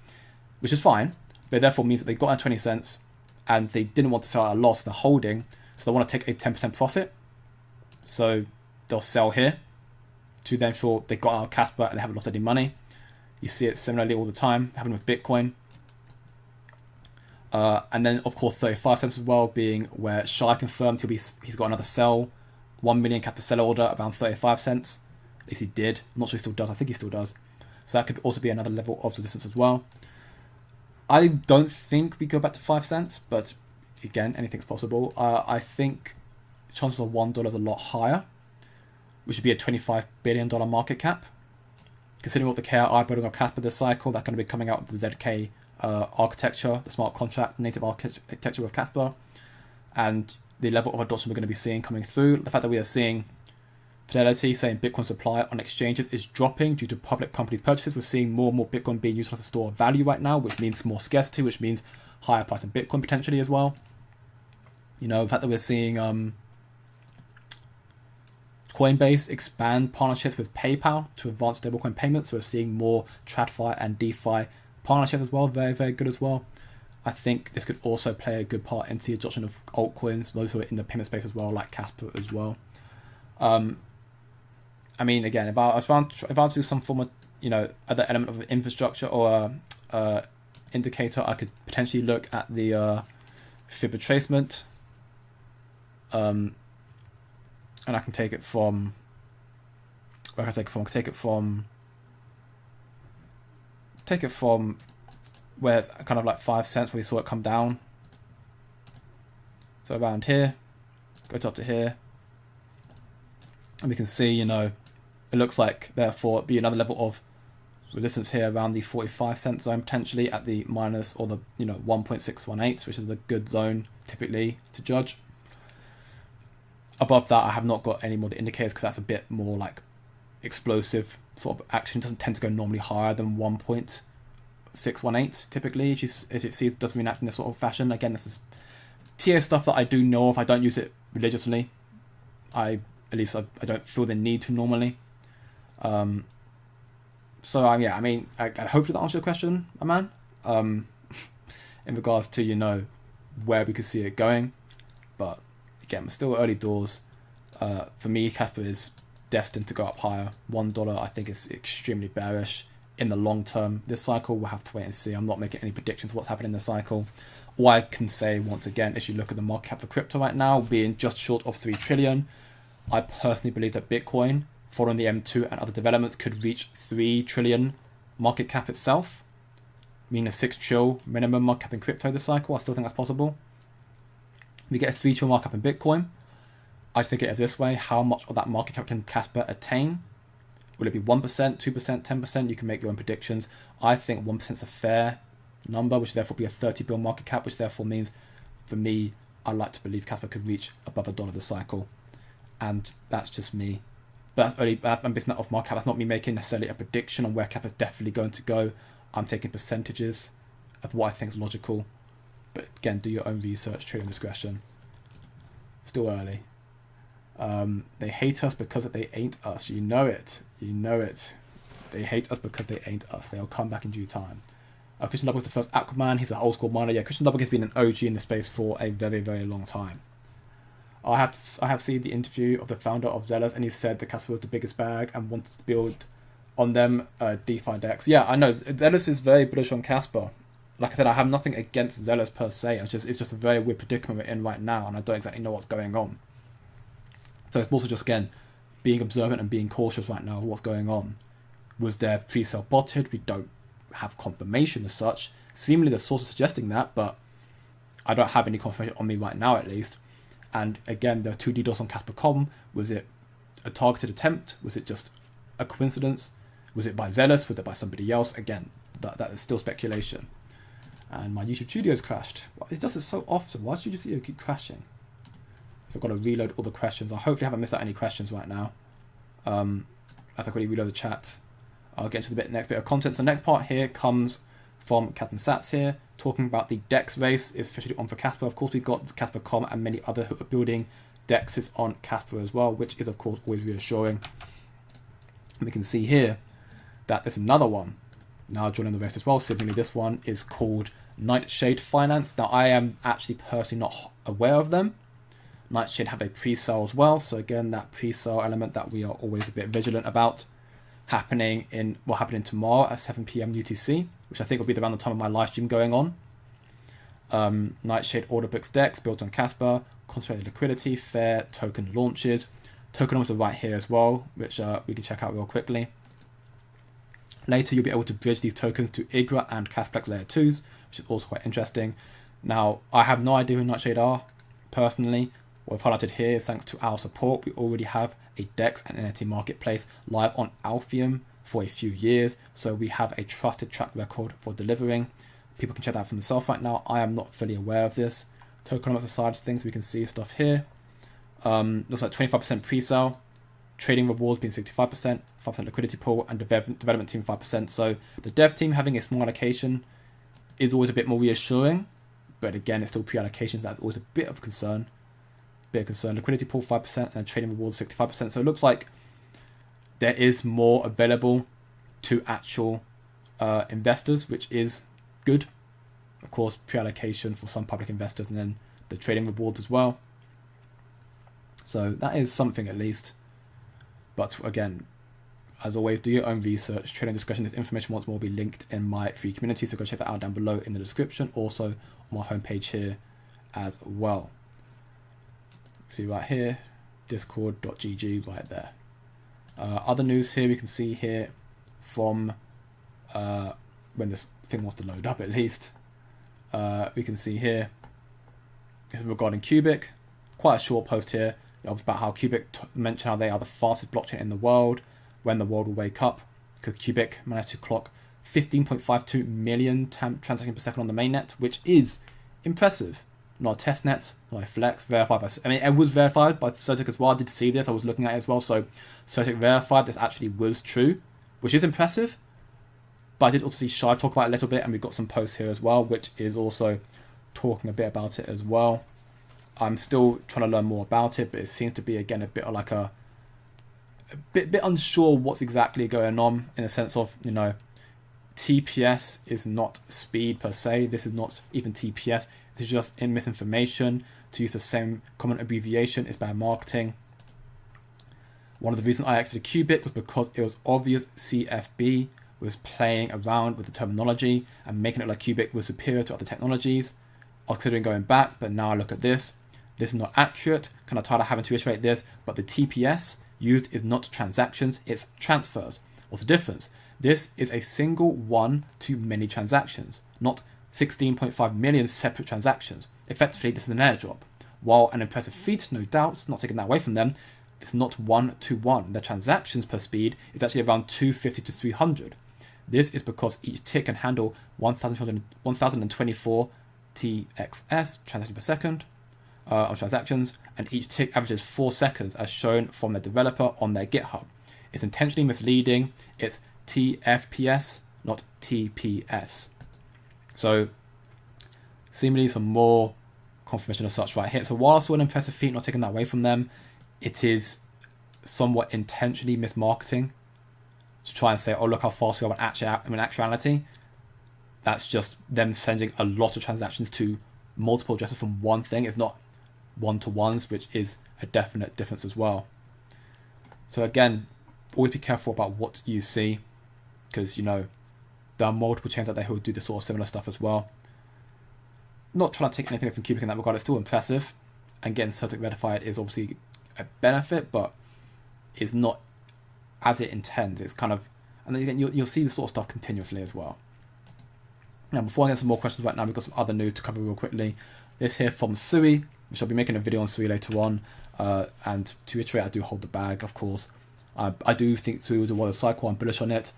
which is fine, but it therefore means that they got at 20 cents and they didn't want to sell at a loss. They're holding, so they want to take a 10% profit, so they'll sell here to then feel they got out of Casper and they haven't lost any money. You see it similarly all the time happening with Bitcoin. And then, of course, 35 cents as well, being where Shai confirmed he's got another sell, 1 million Casper seller order around 35 cents. At least he did. I'm not sure he still does. I think he still does. So that could also be another level of resistance as well. I don't think we go back to 5 cents, but again, anything's possible. I think chances of $1 is a lot higher, which would be a $25 billion market cap. Considering what the KRI building of Casper this cycle, that's going to be coming out of the ZK architecture, the smart contract, native architecture of Casper, and the level of adoption we're going to be seeing coming through. The fact that we are seeing Fidelity saying Bitcoin supply on exchanges is dropping due to public company purchases. We're seeing more and more Bitcoin being used as a store of value right now, which means more scarcity, which means higher price in Bitcoin potentially as well. The fact that we're seeing Coinbase expand partnerships with PayPal to advance stablecoin payments. So we're seeing more TradFi and DeFi partnerships as well. Very, very good as well. I think this could also play a good part into the adoption of altcoins, those who are in the payment space as well, like Casper as well. Again, if I was to do some form of, other element of infrastructure or indicator, I could potentially look at the fib retracement. And I can take it from, where can I take it from? I can take it from where it's kind of like 5 cents where we saw it come down. So around here, go up to here. And we can see, it looks like therefore it'd be another level of resistance here around the 45 cent zone potentially at the minus or the 1.618, which is the good zone typically to judge. Above that, I have not got any more indicators because that's a bit more like explosive sort of action. It doesn't tend to go normally higher than 1.618 typically. As you see, it doesn't react in this sort of fashion. Again, this is tier stuff that I do know of. I don't use it religiously. I don't feel the need to normally. I hopefully that answers your question, my man. In regards to where we could see it going, but again, we're still early doors. For me, Casper is destined to go up higher. $1 I think is extremely bearish in the long term. This cycle, we'll have to wait and see. I'm not making any predictions of what's happening in the cycle. All I can say once again is you look at the market cap for crypto right now being just short of 3 trillion. I personally believe that Bitcoin, following the M2 and other developments, could reach 3 trillion market cap itself, meaning a 6 trill minimum market cap in crypto this cycle. I still think that's possible. If we get a 3 trill market cap in Bitcoin, I just think it this way: how much of that market cap can Casper attain? Will it be 1%, 2%, 10%? You can make your own predictions. I think 1% is a fair number, which therefore be a 30 bill market cap, which therefore means, for me, I like to believe Casper could reach above $1 this cycle. And that's just me. But I'm basing that off market cap. That's not me making necessarily a prediction on where cap is definitely going to go. I'm taking percentages of what I think is logical. But again, do your own research, trading discretion. Still early. They hate us because they ain't us. You know it. They hate us because they ain't us. They'll come back in due time. Christian Ludwig was the first Aquaman. He's an old school miner. Yeah, Christian Ludwig has been an OG in the space for a very, very long time. I have seen the interview of the founder of Zealous, and he said the Casper was the biggest bag and wanted to build on them DeFi decks. Yeah, I know. Zealous is very bullish on Casper. Like I said, I have nothing against Zealous per se. It's just a very weird predicament we're in right now, and I don't exactly know what's going on. So it's also just, again, being observant and being cautious right now of what's going on. Was their pre-sale botted? We don't have confirmation as such. Seemingly the source is suggesting that, but I don't have any confirmation on me right now at least. And again, there are 2 DDoS on Casper.com. Was it a targeted attempt? Was it just a coincidence? Was it by Zealous? Was it by somebody else? Again, that is still speculation. And my YouTube Studio's crashed. It does it so often. Why does YouTube Studio keep crashing? So I've got to reload all the questions. I hopefully haven't missed out any questions right now. As I quickly reload the chat, I'll get into the next bit of content. So the next part here comes from Captain Sats here, talking about the DEX race is officially on for Casper. Of course, we've got Casper.com and many other who are building DEXs on Casper as well, which is of course always reassuring. And we can see here that there's another one now joining the race as well. Similarly, this one is called Nightshade Finance. Now, I am actually personally not aware of them. Nightshade have a pre-sale as well. So again, that pre-sale element that we are always a bit vigilant about happening tomorrow at 7 PM UTC, which I think will be around the time of my live stream going on. Nightshade order books DEX built on Casper, concentrated liquidity, fair token launches. Tokenomics are right here as well, which we can check out real quickly. Later, you'll be able to bridge these tokens to IGRA and Casplex Layer 2s, which is also quite interesting. Now, I have no idea who Nightshade are, personally. What I've highlighted here is thanks to our support, we already have a DEX and NFT marketplace live on Alphium for a few years, so we have a trusted track record for delivering. People can check that out for themselves right now. I am not fully aware of this. Tokenomics aside of things, we can see stuff here. Looks like 25% pre-sale. Trading rewards being 65%, 5% liquidity pool, and development team 5%. So the dev team having a small allocation is always a bit more reassuring, but again, it's still pre-allocation, so that's always a bit of concern. Liquidity pool 5% and trading rewards 65%. So it looks like there is more available to actual investors, which is good. Of course, pre-allocation for some public investors, and then the trading rewards as well. So that is something at least. But again, as always, do your own research. Trading discretion, this information once more will be linked in my free community, so go check that out down below in the description. Also on my homepage here as well. See right here, discord.gg right there. Other news here we can see here from when this thing wants to load up at least. We can see here, this is regarding Cubic. Quite a short post here. About how Cubic mentioned how they are the fastest blockchain in the world, when the world will wake up, because Cubic managed to clock 15.52 million transactions per second on the mainnet, which is impressive. Not a test net, not a flex, verified by, I mean, it was verified by Certic as well. I did see this, I was looking at it as well, so Certic verified this actually was true, which is impressive. But I did also see Shai talk about it a little bit, and we've got some posts here as well, which is also talking a bit about it as well. I'm still trying to learn more about it, but it seems to be, again, a bit of like a bit unsure what's exactly going on, in a sense of, you know, TPS is not speed per se. This is not even TPS. This is just in misinformation. To use the same common abbreviation is bad marketing. One of the reasons I exited Qubit was because it was obvious CFB was playing around with the terminology and making it like Qubit was superior to other technologies. I was considering going back, but now I look at this. This is not accurate. Kind of tired of having to iterate this, but the TPS used is not transactions, it's transfers. What's the difference? This is a single one-to-many transactions, not 16.5 million separate transactions. Effectively, this is an airdrop. While an impressive feat, no doubt, not taking that away from them, it's not one-to-one. The transactions per speed is actually around 250 to 300. This is because each tick can handle 1,024 TXS, transaction per second, on transactions, and each tick averages 4 seconds as shown from the developer on their GitHub. It's intentionally misleading. It's TFPS, not TPS. So, seemingly some more confirmation of such right here. So whilst an impressive feat, not taking that away from them, it is somewhat intentionally mismarketing to try and say, oh, look how fast we are in actuality. That's just them sending a lot of transactions to multiple addresses from one thing. It's not one-to-ones, which is a definite difference as well. So again, always be careful about what you see, because, you know, there are multiple chains out there who will do this sort of similar stuff as well. Not trying to take anything from Cubic in that regard, it's still impressive, and getting Certic verified is obviously a benefit, but it's not as it intends. It's kind of, and then again, you'll see this sort of stuff continuously as well. Now, before I get some more questions right now, we've got some other news to cover real quickly. This here from Sui, which I'll be making a video on Sui later on. And to reiterate, I do hold the bag, of course. I do think Sui will do well the cycle. I'm bullish on it.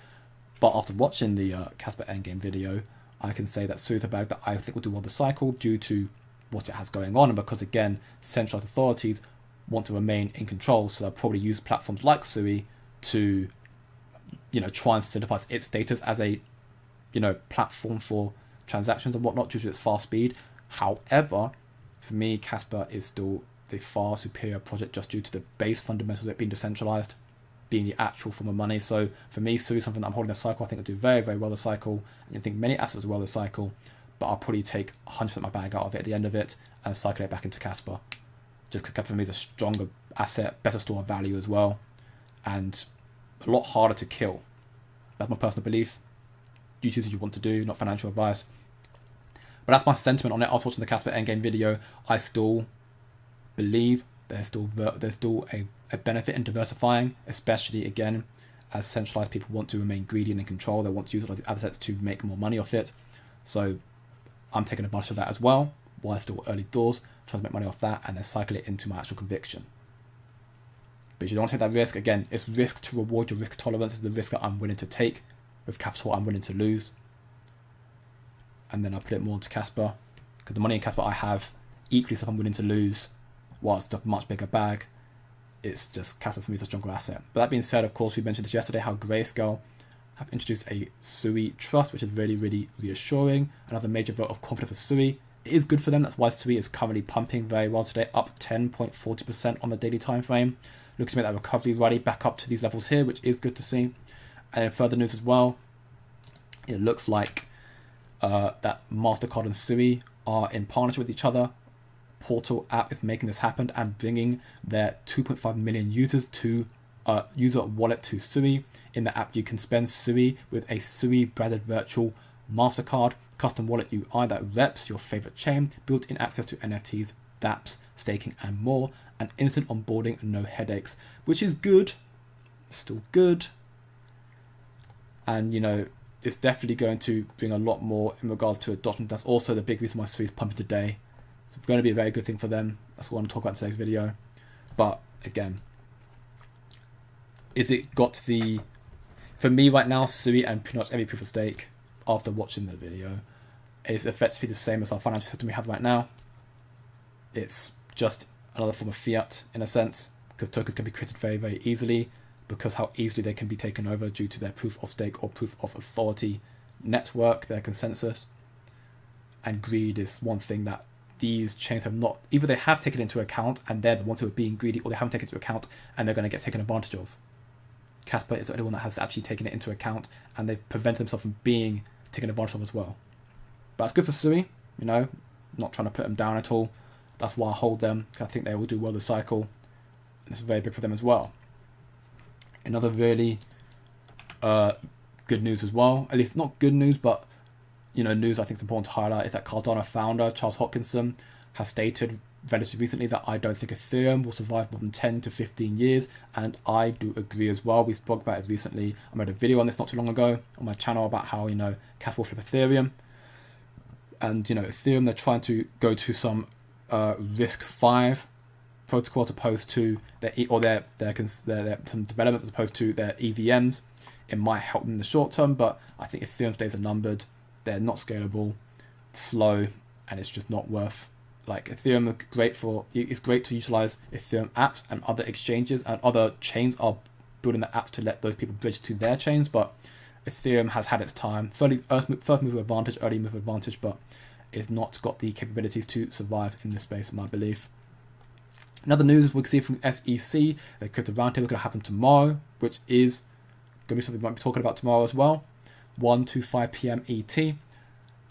But after watching the Casper Endgame video, I can say that Sui is a bag that I think will do well the cycle due to what it has going on, and because again, centralized authorities want to remain in control, so they'll probably use platforms like Sui to, try and solidify its status as a, platform for transactions and whatnot due to its fast speed. However, for me, Casper is still the far superior project just due to the base fundamentals of it being decentralized, being the actual form of money. So for me, Sui is something that I'm holding the cycle. I think it'll do very, very well the cycle. And I think many assets will well the cycle, but I'll probably take 100% of my bag out of it at the end of it and cycle it back into Casper. Just because Casper for me is a stronger asset, better store of value as well, and a lot harder to kill. That's my personal belief. You choose what you want to do, not financial advice. But that's my sentiment on it. After watching the Casper Endgame video, I still believe there's still a benefit in diversifying, especially again as centralized people want to remain greedy and in control. They want to use a lot of the assets to make more money off it. So I'm taking advantage of that as well, while it's still early doors, trying to make money off that and then cycle it into my actual conviction. But if you don't want to take that risk, again, it's risk to reward. Your risk tolerance is the risk that I'm willing to take with capital I'm willing to lose. And then I put it more into Casper, because the money in Casper I have equally stuff I'm willing to lose, whilst a much bigger bag. It's just Casper for me is a stronger asset. But that being said, of course, we mentioned this yesterday, how Grayscale have introduced a Sui trust, which is really, really reassuring. Another major vote of confidence for Sui. It is good for them. That's why Sui is currently pumping very well today, up 10.40% on the daily time frame. Looking to make that recovery rally back up to these levels here, which is good to see. And in further news as well, it looks like that Mastercard and Sui are in partnership with each other. Portal app is making this happen and bringing their 2.5 million users to user wallet to Sui. In the app, you can spend Sui with a Sui branded virtual Mastercard custom wallet UI that reps your favorite chain, built-in access to NFTs, dApps, staking, and more, and instant onboarding and no headaches, which is good. Still good. And it's definitely going to bring a lot more in regards to adoption. That's also the big reason why Sui is pumping today. So it's going to be a very good thing for them. That's what I want to talk about in today's video. But again, for me right now, Sui and pretty much every proof of stake, after watching the video, is effectively the same as our financial system we have right now. It's just another form of fiat in a sense, because tokens can be created very, very easily, because how easily they can be taken over due to their proof of stake or proof of authority network, their consensus. And greed is one thing that these chains have not, either they have taken into account and they're the ones who are being greedy, or they haven't taken it into account and they're going to get taken advantage of. Casper is the only one that has actually taken it into account, and they've prevented themselves from being taken advantage of as well. But it's good for Sui, not trying to put them down at all. That's why I hold them, because I think they will do well the cycle, and it's very big for them as well. Another really good news as well, at least not good news, but news I think is important to highlight, is that Cardano founder Charles Hoskinson has stated relatively recently that I don't think Ethereum will survive more than 10 to 15 years, and I do agree as well. We spoke about it recently. I made a video on this not too long ago on my channel about how Casper will flip Ethereum, and Ethereum, they're trying to go to some RISC-V protocol as opposed to their some development as opposed to their EVMs. It might help them in the short term, but I think Ethereum's days are numbered. They're not scalable, slow, and it's just not worth. Ethereum is great to utilize Ethereum apps, and other exchanges and other chains are building the apps to let those people bridge to their chains, but Ethereum has had its time. First mover advantage, early mover advantage, but it's not got the capabilities to survive in this space, in my belief. Another news we can see from SEC, the crypto roundtable is going to happen tomorrow, which is going to be something we might be talking about tomorrow as well, 1 to 5 p.m. ET.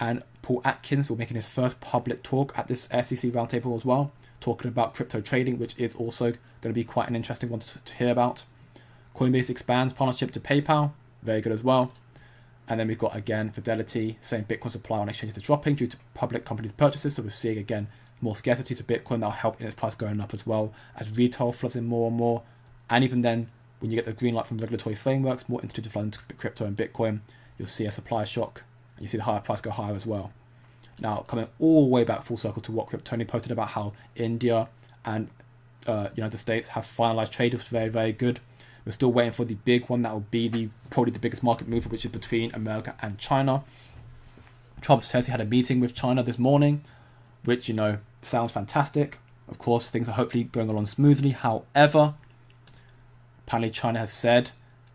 And Paul Atkins will be making his first public talk at this SEC roundtable as well, talking about crypto trading, which is also going to be quite an interesting one to hear about. Coinbase expands partnership to PayPal, very good as well. And then we've got, again, Fidelity saying Bitcoin supply on exchanges is dropping due to public companies' purchases. So we're seeing, again, more scarcity to Bitcoin. That'll help in its price going up as well as retail floods in more and more. And even then, when you get the green light from regulatory frameworks, more institutions flood into crypto and Bitcoin, you'll see a supply shock. And you see the higher price go higher as well. Now, coming all the way back full circle to what Cryptoni posted about how India and United States have finalized trade, which is very, very good. We're still waiting for the big one that will be probably the biggest market mover, which is between America and China. Trump says he had a meeting with China this morning, which, sounds fantastic. Of course, things are hopefully going along smoothly. However, apparently China has said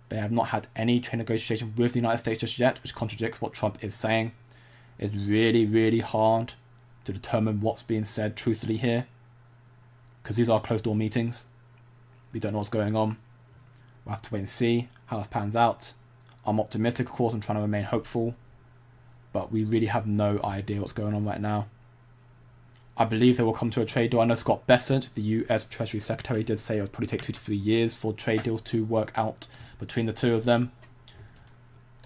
they have not had any trade negotiation with the United States just yet, which contradicts what Trump is saying. It's really, really hard to determine what's being said truthfully here, because these are closed-door meetings. We don't know what's going on. We'll have to wait and see how this pans out. I'm optimistic, of course. I'm trying to remain hopeful, but we really have no idea what's going on right now. I believe they will come to a trade deal. I know Scott Bessent, the US Treasury Secretary, did say it would probably take 2 to 3 years for trade deals to work out between the two of them,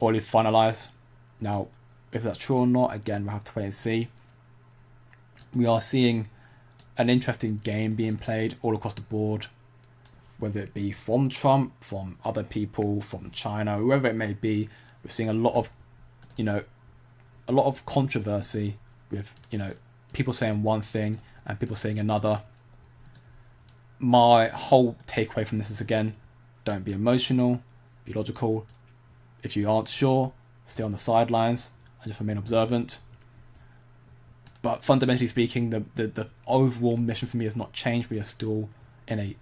or at least finalise. Now, if that's true or not, again, we'll have to wait and see. We are seeing an interesting game being played all across the board, whether it be from Trump, from other people, from China, whoever it may be. We're seeing a lot of controversy with, people saying one thing and people saying another. My whole takeaway from this is, again, don't be emotional, be logical. If you aren't sure, stay on the sidelines and just remain observant. But fundamentally speaking, the overall mission for me has not changed. We are still in a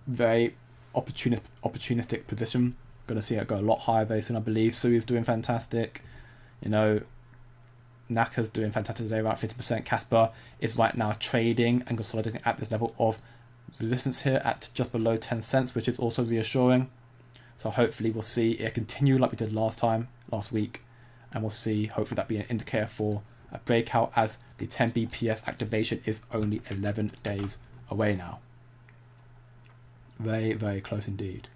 very opportunistic position. Going to see it go a lot higher very soon, I believe. Sui is doing fantastic. Naka's doing fantastic today, about 50%. Casper is right now trading and consolidating at this level of resistance here at just below 10 cents, which is also reassuring. So hopefully we'll see it continue like we did last week, and we'll see hopefully that be an indicator for a breakout, as the 10 BPS activation is only 11 days away now. Very, very close indeed.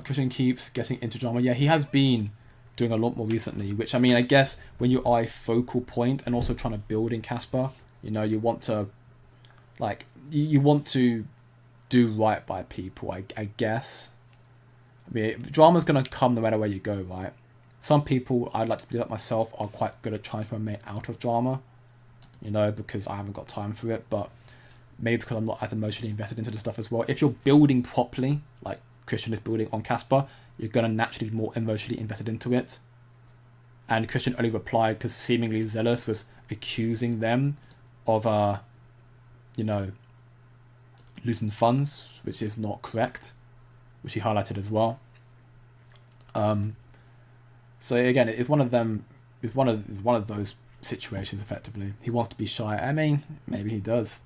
Christian keeps getting into drama. Yeah, he has been doing a lot more recently, which, I guess when you are a focal point and also trying to build in Casper, you want to do right by people, I guess. Drama's going to come no matter where you go, right? Some people, I'd like to believe that myself, are quite good at trying to remain out of drama, because I haven't got time for it, but maybe because I'm not as emotionally invested into the stuff as well. If you're building properly, like Christian is building on Casper, you're going to naturally be more emotionally invested into it. And Christian only replied because seemingly Zealous was accusing them of, losing funds, which is not correct, which he highlighted as well. So again, it's one of them. It's one of those situations. Effectively, he wants to be shy. Maybe he does.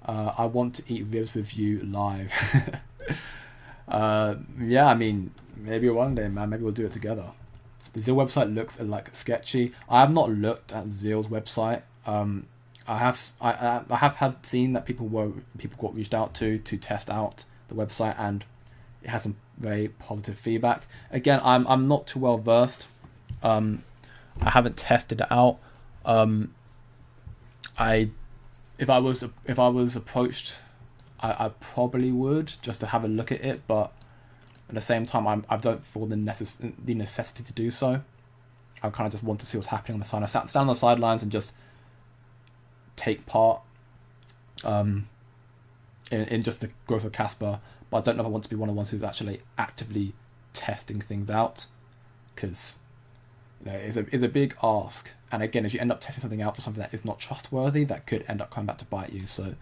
I want to eat ribs with you live. Maybe one day, man. Maybe we'll do it together. The Zeal website looks sketchy. I have not looked at Zeal's website. I have seen that people got reached out to test out the website, and it has some very positive feedback. Again, I'm not too well versed. I haven't tested it out. If I was approached, I probably would, just to have a look at it, but at the same time, I don't feel the necessity to do so. I kind of just want to see what's happening on the side. I stand on the sidelines and just take part in just the growth of Casper, but I don't know if I want to be one of the ones who's actually actively testing things out, because it's a big ask. And again, if you end up testing something out for something that is not trustworthy, that could end up coming back to bite you. So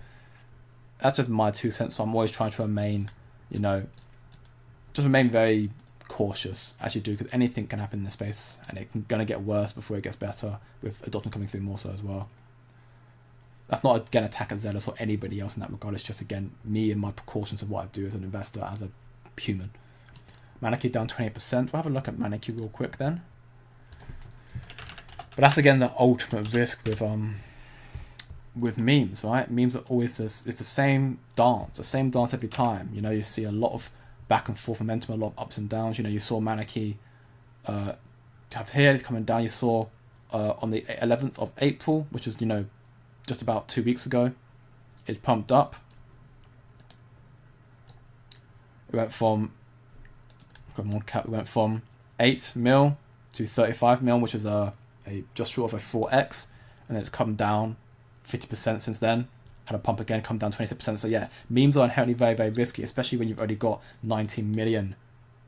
that's just my 2 cents. So I'm always trying to remain, just remain very cautious as you do, because anything can happen in this space, and it's going to get worse before it gets better, with adoption coming through more so as well. That's not, again, attack at Zealous or anybody else in that regard. It's just, again, me and my precautions of what I do as an investor, as a human. Manaki down 28%. We'll have a look at Manaki real quick then. But that's, again, the ultimate risk with memes, right? Memes are always it's the same dance every time. You see a lot of back and forth momentum, a lot of ups and downs. You saw Manaki have here, it's coming down. You saw on the 11th of April, which is, just about 2 weeks ago, it pumped up. It went from 8 mil to 35 mil, which is a just short of a 4x, and then it's come down 50% since then. had a pump again, come down 26%. So yeah, memes are inherently very, very risky, especially when you've already got 19 million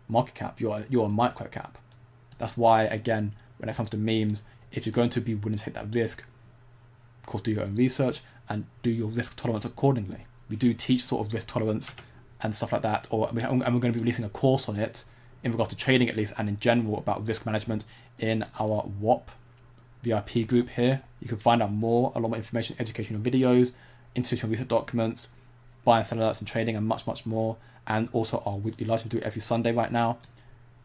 market cap. You're a micro cap. That's why, again, when it comes to memes, if you're going to be willing to take that risk, of course, do your own research and do your risk tolerance accordingly. We do teach sort of risk tolerance and stuff like that, and we're going to be releasing a course on it in regards to trading at least, and in general about risk management in our WAP VIP group here. You can find out more, a lot more information, educational videos, institutional research documents, buy and sell alerts and trading, and much, much more. And also our weekly live, we do it every Sunday right now.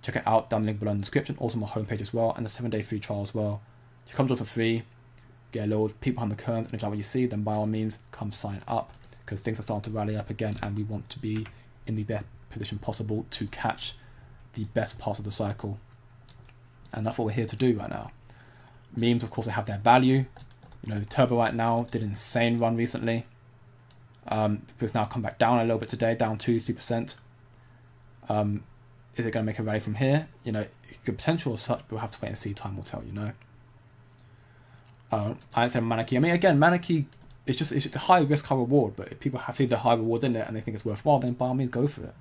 Check it out, down the link below in the description. Also my homepage as well, and the 7-day free trial as well. You come to it for free, get a little peek behind the curtains, and if you like what you see, then by all means, come sign up, because things are starting to rally up again, and we want to be in the best position possible to catch the best parts of the cycle. And that's what we're here to do right now. Memes, of course, they have their value. You know, the Turbo right now did an insane run recently. It's now come back down a little bit today, down 2-3%. Is it going to make a rally from here? You know, good potential as such, but we'll have to wait and see. Time will tell, you know. I didn't say Manaki. I mean, again, Manaki, it's just a high risk, high reward. But if people have seen the high reward in it and they think it's worthwhile, then by all means, go for it.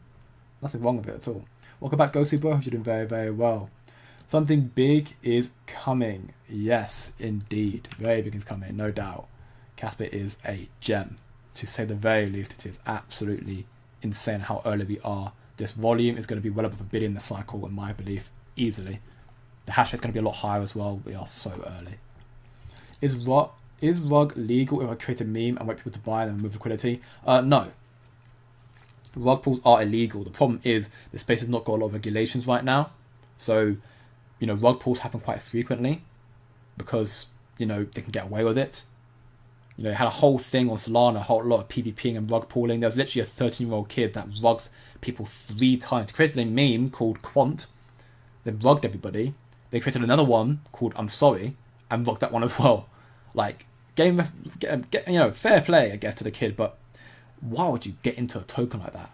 Nothing wrong with it at all. Welcome back, Ghosty Bro. You're doing very, very well. Something big is coming. Yes, indeed. Very big is coming, no doubt. Casper is a gem. To say the very least, it is absolutely insane how early we are. This volume is going to be well above 1 billion this cycle, in my belief, easily. The hash rate is going to be a lot higher as well. We are so early. Is rug legal if I create a meme and wait people to buy and then remove liquidity? No. Rug pools are illegal. The problem is the space has not got a lot of regulations right now. So, you know, rug pools happen quite frequently because, you know, they can get away with it. You know, it had a whole thing on Solana, a whole lot of PvPing and rug pooling. There was literally a 13-year-old kid that rugged people 3 times. He created a meme called Quant. They rugged everybody. They created another one called I'm Sorry and rugged that one as well. Like, you know, fair play, I guess, to the kid, but why would you get into a token like that?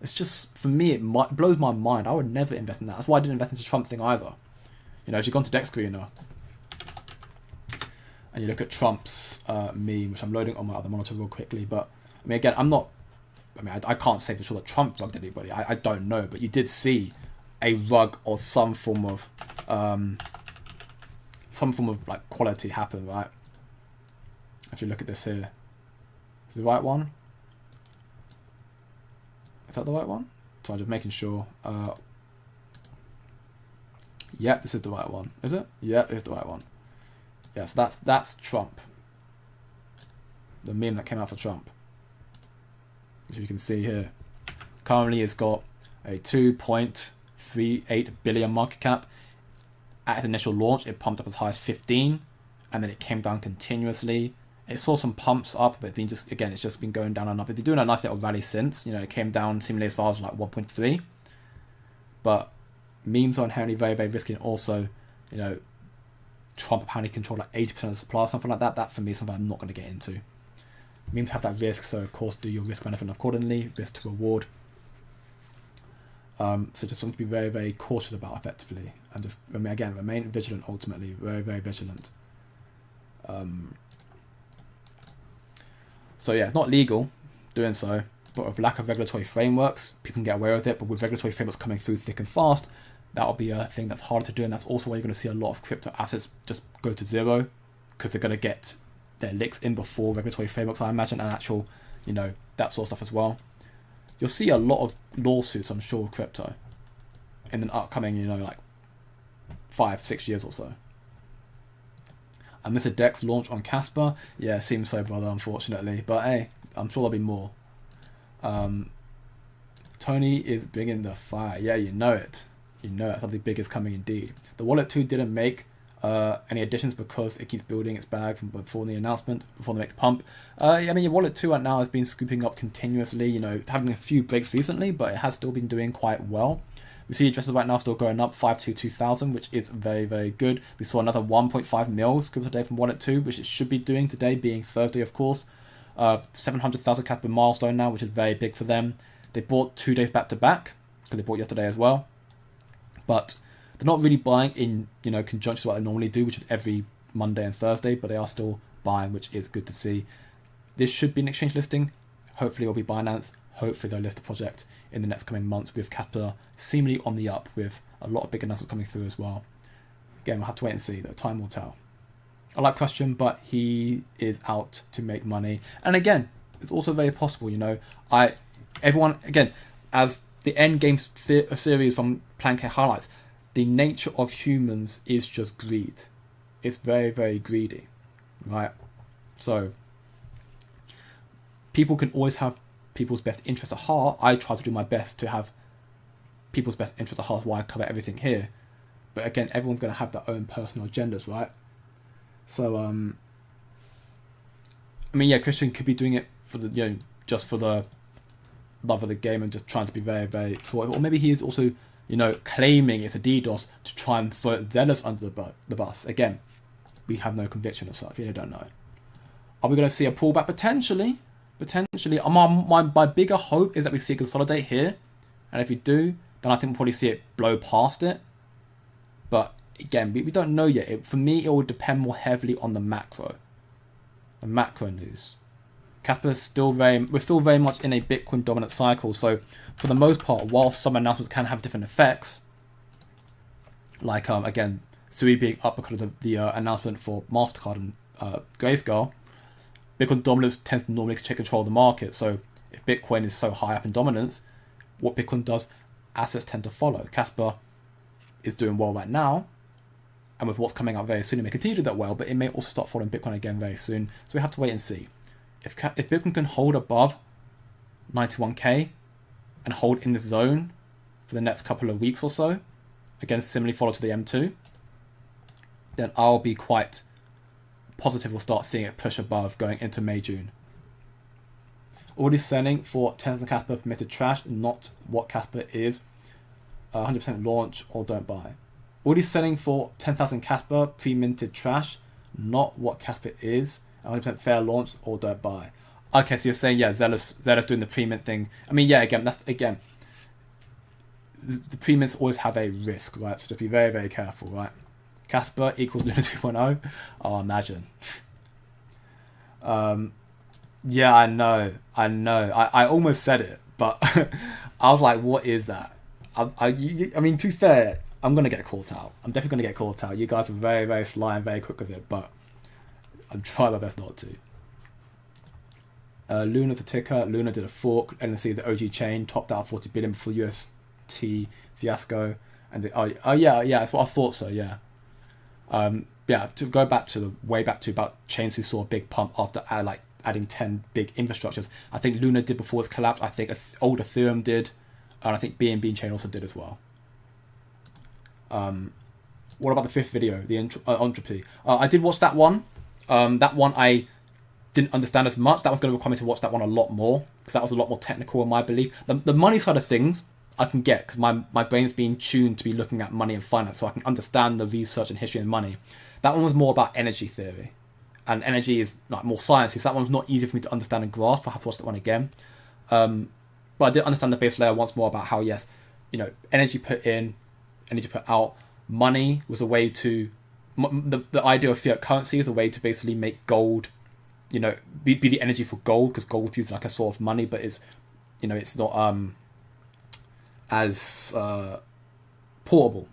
It's just, for me, it blows my mind. I would never invest in that. That's why I didn't invest into Trump thing either. You know, if you've gone to Dex Screener and you look at Trump's meme, which I'm loading on my other monitor real quickly, but I mean, again, I can't say for sure that Trump rugged anybody. I don't know, but you did see a rug or some form of like quality happen, right? If you look at this here, is the right one? Is that the right one? So I'm just making sure. Yeah, this is the right one. Is it? Yeah, it's the right one. Yeah, so that's Trump. The meme that came out for Trump. Which you can see here. Currently it's got a 2.38 billion market cap. At its initial launch, it pumped up as high as 15, and then it came down continuously. It saw some pumps up, but it's just been going down and up. It's been doing a nice little rally since. You know, it came down seemingly as far as like 1.3. But memes are inherently very, very risky, and also, you know, Trump apparently controlled like 80% of the supply or something like that. That for me is something I'm not going to get into. Memes have that risk, so of course do your risk management accordingly, risk to reward. So just something to be very, very cautious about effectively, and just remain vigilant. Ultimately, very, very vigilant. So yeah, it's not legal doing so, but with lack of regulatory frameworks, people can get away with it. But with regulatory frameworks coming through thick and fast, that'll be a thing that's harder to do, and that's also why you're going to see a lot of crypto assets just go to zero, because they're going to get their licks in before regulatory frameworks, I imagine, and actual, you know, that sort of stuff as well. You'll see a lot of lawsuits, I'm sure, with crypto in the upcoming, you know, like 5-6 years or so. And Mr. Dex launch on Casper. Yeah, seems so, brother, unfortunately. But hey, I'm sure there'll be more. Tony is bringing the fire. Yeah, you know it. You know it. Something big is coming indeed. The Wallet 2 didn't make any additions because it keeps building its bag from before the announcement, before they make the pump. I mean, your Wallet 2 right now has been scooping up continuously, you know, having a few breaks recently, but it has still been doing quite well. We see addresses right now still going up, 522,000, which is very, very good. We saw another 1.5 mil scoop today from Wallet 2, which it should be doing today, being Thursday, of course. 700,000 Casper milestone now, which is very big for them. They bought 2 days back to back, because they bought yesterday as well. But they're not really buying in, you know, conjunction to what they normally do, which is every Monday and Thursday, but they are still buying, which is good to see. this should be an exchange listing. Hopefully it'll be Binance. Hopefully they'll list the project in the next coming months, with Casper seemingly on the up, with a lot of big announcements coming through as well. Again, we'll have to wait and see, though. Time will tell. I like Question, but he is out to make money. And again, it's also very possible, everyone, again, as the end game series from Plan K highlights, the nature of humans is just greed. It's very, very greedy, right? So people can always have people's best interests at heart. I try to do my best to have people's best interests at heart. That's why I cover everything here. But again, everyone's going to have their own personal agendas, right? So, Christian could be doing it for the, just for the love of the game and just trying to be very, very sort of, or maybe he is also, claiming it's a DDoS to try and throw Zealous under the bus. Again, we have no conviction of such. We don't know. Are we going to see a pullback? Potentially. My bigger hope is that we see it consolidate here, and if we do, then I think we'll probably see it blow past it. But again, we don't know yet. For me, it will depend more heavily on the macro news. Casper is we're still very much in a Bitcoin dominant cycle. So for the most part, while some announcements can have different effects, like again, Sui being up because of the announcement for Mastercard and Grayscale, Bitcoin dominance tends to normally take control of the market. So if Bitcoin is so high up in dominance, what Bitcoin does, assets tend to follow. Casper is doing well right now, and with what's coming out very soon, it may continue to do that well, but it may also start following Bitcoin again very soon. So we have to wait and see. If Bitcoin can hold above 91k and hold in this zone for the next couple of weeks or so, again similarly follow to the M2, then I'll be quite positive we'll start seeing it push above going into May, June. Already selling for 10,000 Casper permitted trash, not what Casper is. 100% launch or don't buy. Already selling for 10,000 Casper pre-minted trash, not what Casper is. 100% fair launch or don't buy. Okay, so you're saying, Zealous doing the pre-mint thing. The pre-mints always have a risk, right? So just be very, very careful, right? Casper equals Luna 2.0. Oh, imagine. I know. I almost said it, but I was like, what is that? To be fair, I'm going to get caught out. I'm definitely going to get caught out. You guys are very, very sly and very quick with it, but I'm trying my best not to. Luna's a ticker. Luna did a fork. NNC, the OG chain, topped out 40 billion before UST fiasco. And that's what I thought so, yeah. To go back to way back to about chains who saw a big pump after adding 10 big infrastructures. I think Luna did before its collapse. I think old Ethereum did. And I think BNB chain also did as well. What about the fifth video, the entropy? I did watch that one. That one I didn't understand as much. That was going to require me to watch that one a lot more, because that was a lot more technical in my belief. The money side of things I can get, because my brain's been tuned to be looking at money and finance, so I can understand the research and history and money. That one was more about energy theory, and energy is like more sciencey, so that one's not easy for me to understand and grasp. I have to watch that one again. But I did understand the base layer once more about how, yes, energy put in, energy put out. Money was a way to, the idea of fiat currency is a way to basically make gold, be the energy for gold, because gold was used like a sort of money, but it's not as portable.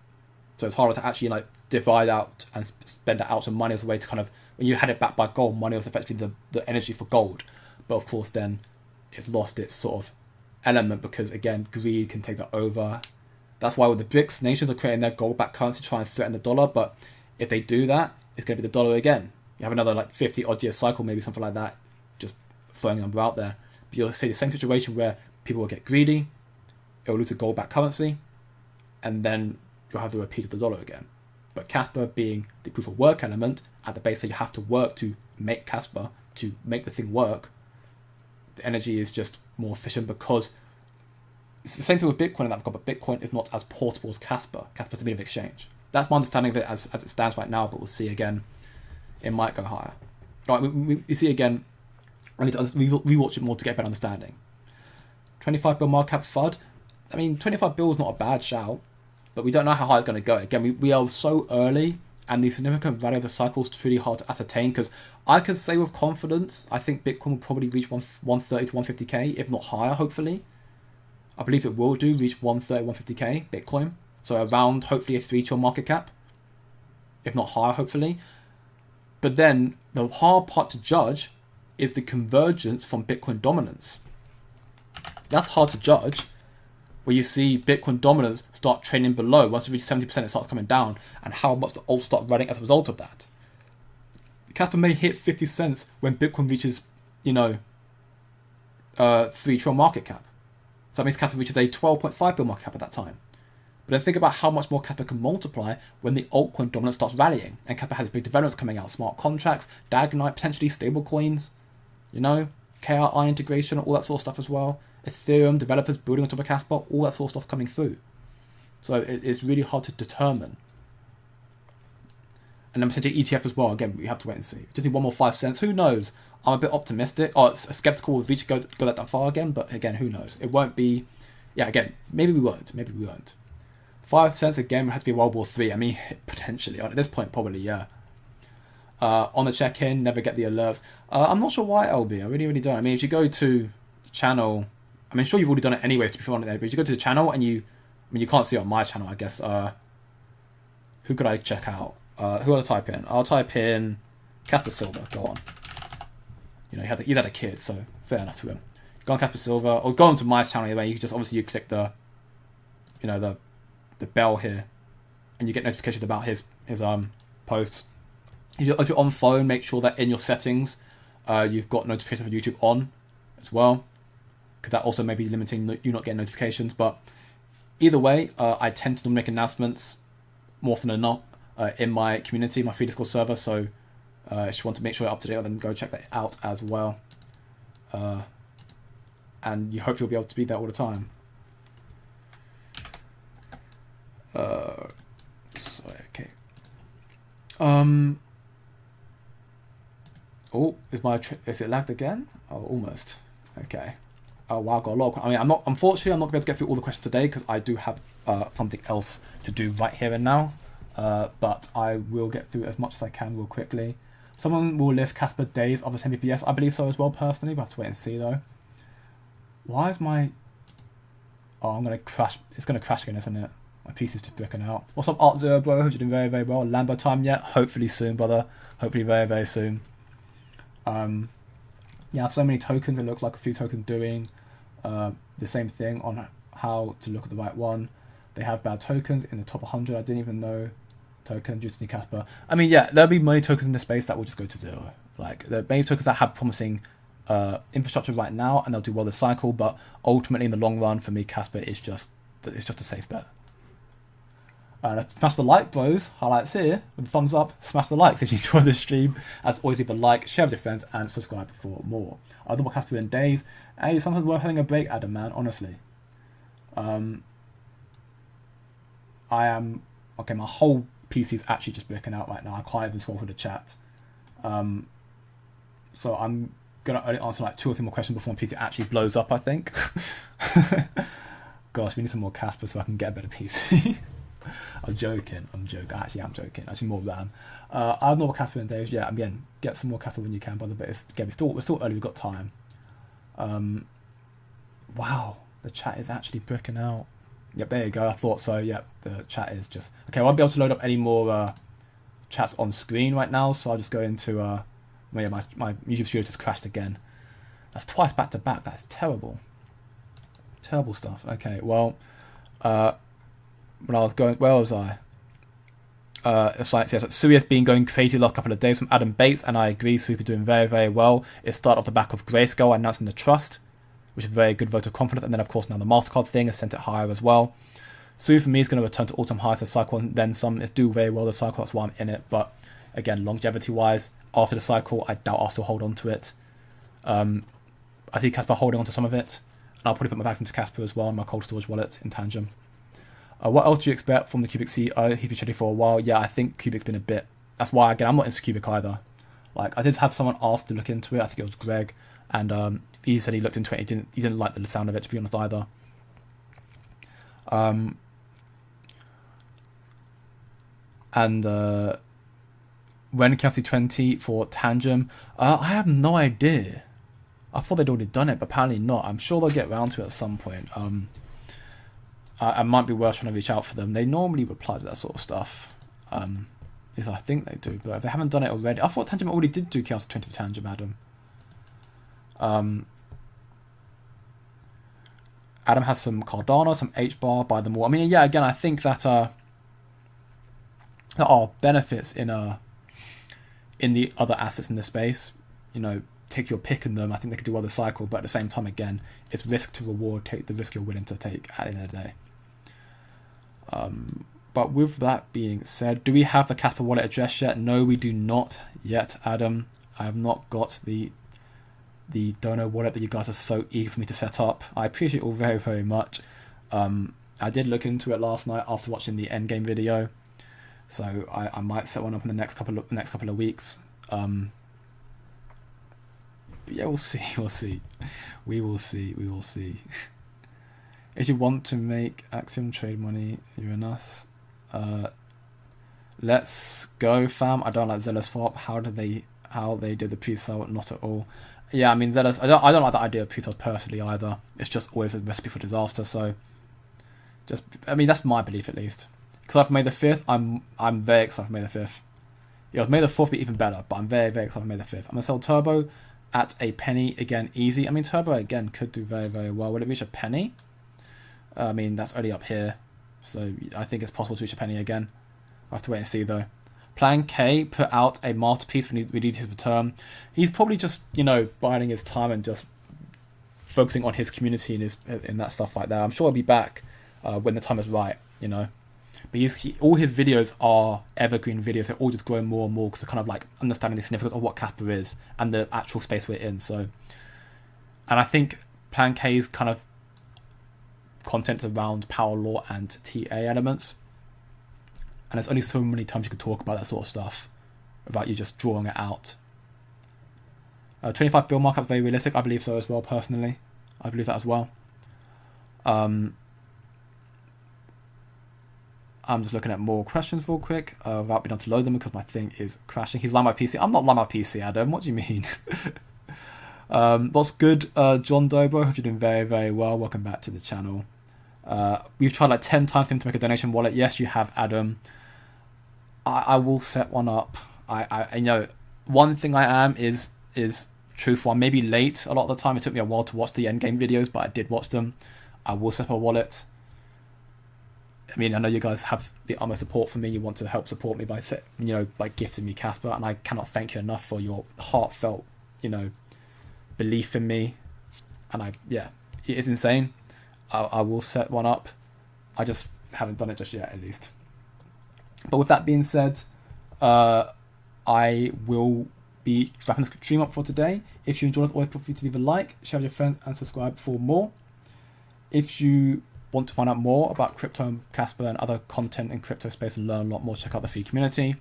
So it's harder to actually divide out and spend it out. So money was a way to kind of, when you had it backed by gold, money was effectively the energy for gold. But of course then it's lost its sort of element, because again, greed can take that over. That's why with the BRICS nations are creating their gold-backed currency to try and threaten the dollar. But if they do that, it's going to be the dollar again. You have another 50 odd year cycle, maybe something like that, just throwing a number out there. But you'll see the same situation where people will get greedy, it will lose the gold-backed currency, and then you'll have the repeat of the dollar again. But Casper being the proof of work element, at the base that you have to work to make Casper, to make the thing work, the energy is just more efficient, because it's the same thing with Bitcoin in that regard, but Bitcoin is not as portable as Casper. Casper's a bit of exchange. That's my understanding of it as it stands right now, but we'll see again. It might go higher. Right, we see again, I need to rewatch it more to get a better understanding. 25 bill market cap FUD. 25 bill is not a bad shout, but we don't know how high it's going to go. Again, we are so early, and the significant value of the cycle is truly hard to ascertain, because I can say with confidence, I think Bitcoin will probably reach 130 to 150k, if not higher, hopefully. I believe it will reach 130, 150k Bitcoin. So around, hopefully, a 3 trillion market cap, if not higher, hopefully. But then the hard part to judge is the convergence from Bitcoin dominance. That's hard to judge, where you see Bitcoin dominance start trending below. Once it reaches 70%, it starts coming down, and how much the alts start running as a result of that. Casper may hit 50 cents when Bitcoin reaches, 3 trillion market cap. So that means Casper reaches a 12.5 billion market cap at that time. But then think about how much more Casper can multiply when the altcoin dominance starts rallying. And Casper has big developments coming out. Smart contracts, Dagonite, potentially stable coins, KRI integration, all that sort of stuff as well. Ethereum, developers building on top of Casper, all that sort of stuff coming through. So it's really hard to determine. And then potentially ETF as well. Again, we have to wait and see. Just need one more 5 cents. Who knows? I'm a bit optimistic. Skeptical with reach go that far again. But again, who knows? It won't be. Yeah, again, maybe we won't. 5 cents again would have to be World War 3. I mean, potentially. At this point, probably, yeah. On the check-in, never get the alerts. I'm not sure why, LB. I really don't. I mean, if you go to channel, I mean, sure you've already done it anyway to be on there, but if you go to the channel and you can't see it on my channel, I guess. Who could I check out? Who would I type in? I'll type in Casper Silver. Go on. He had a kid, so fair enough to him. Go on Casper Silver, or go onto my channel anyway. You can just you click the bell here, and you get notifications about his posts. If you're on phone, make sure that in your settings you've got notifications for YouTube on as well, because that also may be limiting you not getting notifications. But either way, I tend to make announcements more often than not in my community, my free Discord server. So if you want to make sure you're up to date, then go check that out as well. And you hope you'll be able to be there all the time. Okay. Oh, is it lagged again? Oh, almost. Okay. Oh wow, I've got a lot. I'm not going to be able to get through all the questions today because I do have something else to do right here and now. But I will get through as much as I can real quickly. Someone will list Casper days of the 10 bps. I believe so as well, personally. We'll have to wait and see though. Why is my... Oh, I'm going to crash. It's going to crash again, isn't it? My PC's just breaking out. What's up, Art Zero, bro? Hope you're doing very, very well. Lambo time yet? Hopefully soon, brother. Hopefully very, very soon. Yeah, I have so many tokens. It looks like a few tokens doing the same thing on how to look at the right one. They have bad tokens in the top 100. I didn't even know token due to Casper. I mean, yeah, there'll be many tokens in this space that will just go to zero. Like, there are many tokens that have promising infrastructure right now, and they'll do well this cycle. But ultimately, in the long run, for me, Casper is just a safe bet. Smash the like, bros. Highlights here with the thumbs up. Smash the likes if you enjoy the stream. As always, leave a like, share with your friends, and subscribe for more. I'll double Casper in days. Hey, sometimes worth having a break, Adam, man. Honestly, I am okay. My whole PC is actually just breaking out right now. I can't even scroll through the chat. So I'm gonna only answer like 2 or 3 more questions before my PC actually blows up, I think. Gosh, we need some more Casper so I can get a better PC. I'm joking. Actually, I'm joking. Actually, more RAM. I have more Casper in days. Yeah, again, get some more Casper when you can, brother. But we're still early. We've got time. Wow, the chat is actually breaking out. Yep, there you go. I thought so. Yep, the chat is just okay. I won't be able to load up any more chats on screen right now, so I'll just go into my YouTube studio just crashed again. That's twice back to back. That's terrible. Terrible stuff. Okay, well, when I was going, where was I? It's like, yes, Sui has been going crazy the last couple of days from Adam Bates, and I agree, Sui is doing very, very well. It started off the back of Grayscale announcing the trust, which is a very good vote of confidence, and then of course now the Mastercard thing has sent it higher as well. Sui for me is going to return to all-time highs this cycle, and then some. It's do very well the cycle, that's why I'm in it. But again, longevity-wise, after the cycle, I doubt I'll still hold on to it. I see Casper holding on to some of it, and I'll probably put my bags into Casper as well in my cold storage wallet in Tangent. What else do you expect from the Cubic CEO? He's been shady for a while. Yeah, I think Cubic's been a bit... That's why, again, I'm not into Cubic either. Like, I did have someone ask to look into it. I think it was Greg. And he said he looked into it. He didn't like the sound of it, to be honest, either. When Kelsey 20 for Tangem, I have no idea. I thought they'd already done it, but apparently not. I'm sure they'll get around to it at some point. I might be worth trying to reach out for them. They normally reply to that sort of stuff. Yes, I think they do, but if they haven't done it already, I thought Tangem already did do Kelsey 20 for Tangem, Adam. Adam has some Cardano, some H-bar, buy them all. I mean, yeah, again, I think that there are benefits in the other assets in the space. You know, take your pick in them. I think they could do well the cycle, but at the same time, again, it's risk to reward. Take the risk you're willing to take at the end of the day. But with that being said, do we have the Casper wallet address yet? No, we do not yet, Adam. I have not got the donor wallet that you guys are so eager for me to set up. I appreciate it all very, very much. I did look into it last night after watching the endgame video, so I might set one up in the next couple of weeks. Yeah, we'll see. We will see. If you want to make Axiom trade money, you're in us. Let's go, fam. I don't like Zealous FOP. How they did the pre-sale? Not at all. Yeah, I mean, Zealous, I don't like the idea of pre-sales personally either. It's just always a recipe for disaster. So, I mean, that's my belief at least. Because for May the 5th, I'm very excited for May the 5th. Yeah, May the 4th would be even better, but I'm very, very excited for May the 5th. I'm going to sell Turbo at a penny again, easy. I mean, Turbo again could do very, very well. Will it reach a penny? I mean, that's only up here. So I think it's possible to reach a penny again. I'll have to wait and see though. Plan K put out a masterpiece. We need his return. He's probably just, you know, biding his time and just focusing on his community and that stuff like that. I'm sure he'll be back when the time is right, you know. But all his videos are evergreen videos. They're all just growing more and more because they're kind of like understanding the significance of what Casper is and the actual space we're in. So, and I think Plan K's kind of content around power law and TA elements. And there's only so many times you can talk about that sort of stuff without you just drawing it out. 25 bill markup very realistic. I believe so as well, personally. I believe that as well. I'm just looking at more questions real quick without being able to load them because my thing is crashing. He's lying my PC. I'm not lying my PC, Adam. What do you mean? What's good, John Dobro? Hope you're doing very, very well. Welcome back to the channel. We've tried like 10 times for him to make a donation wallet. Yes, you have, Adam. I will set one up. I know one thing I am is truthful. I may be late a lot of the time. It took me a while to watch the endgame videos, but I did watch them. I will set up a wallet. I mean, I know you guys have the utmost support for me. You want to help support me by gifting me Casper, and I cannot thank you enough for your heartfelt, belief in me. And it is insane. I will set one up. I just haven't done it just yet, at least. But with that being said, I will be wrapping the stream up for today. If you enjoyed it, always feel free to leave a like, share with your friends, and subscribe for more. If you want to find out more about crypto and Casper and other content in crypto space and learn a lot more, check out the free community.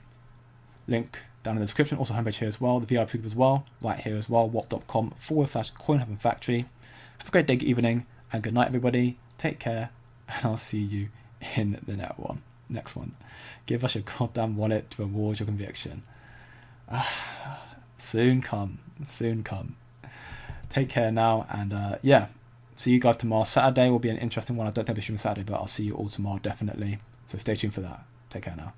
Link down in the description. Also homepage here as well. The VIP group as well. Right here as well. wap.com/CoinHubandFactory. Have a great day, good evening, and good night, everybody. Take care, and I'll see you in the next one. Give us your goddamn wallet to reward your conviction. Soon come. Take care now, and see you guys tomorrow. Saturday will be an interesting one. I don't think I'll be streaming Saturday, but I'll see you all tomorrow, definitely. So stay tuned for that. Take care now.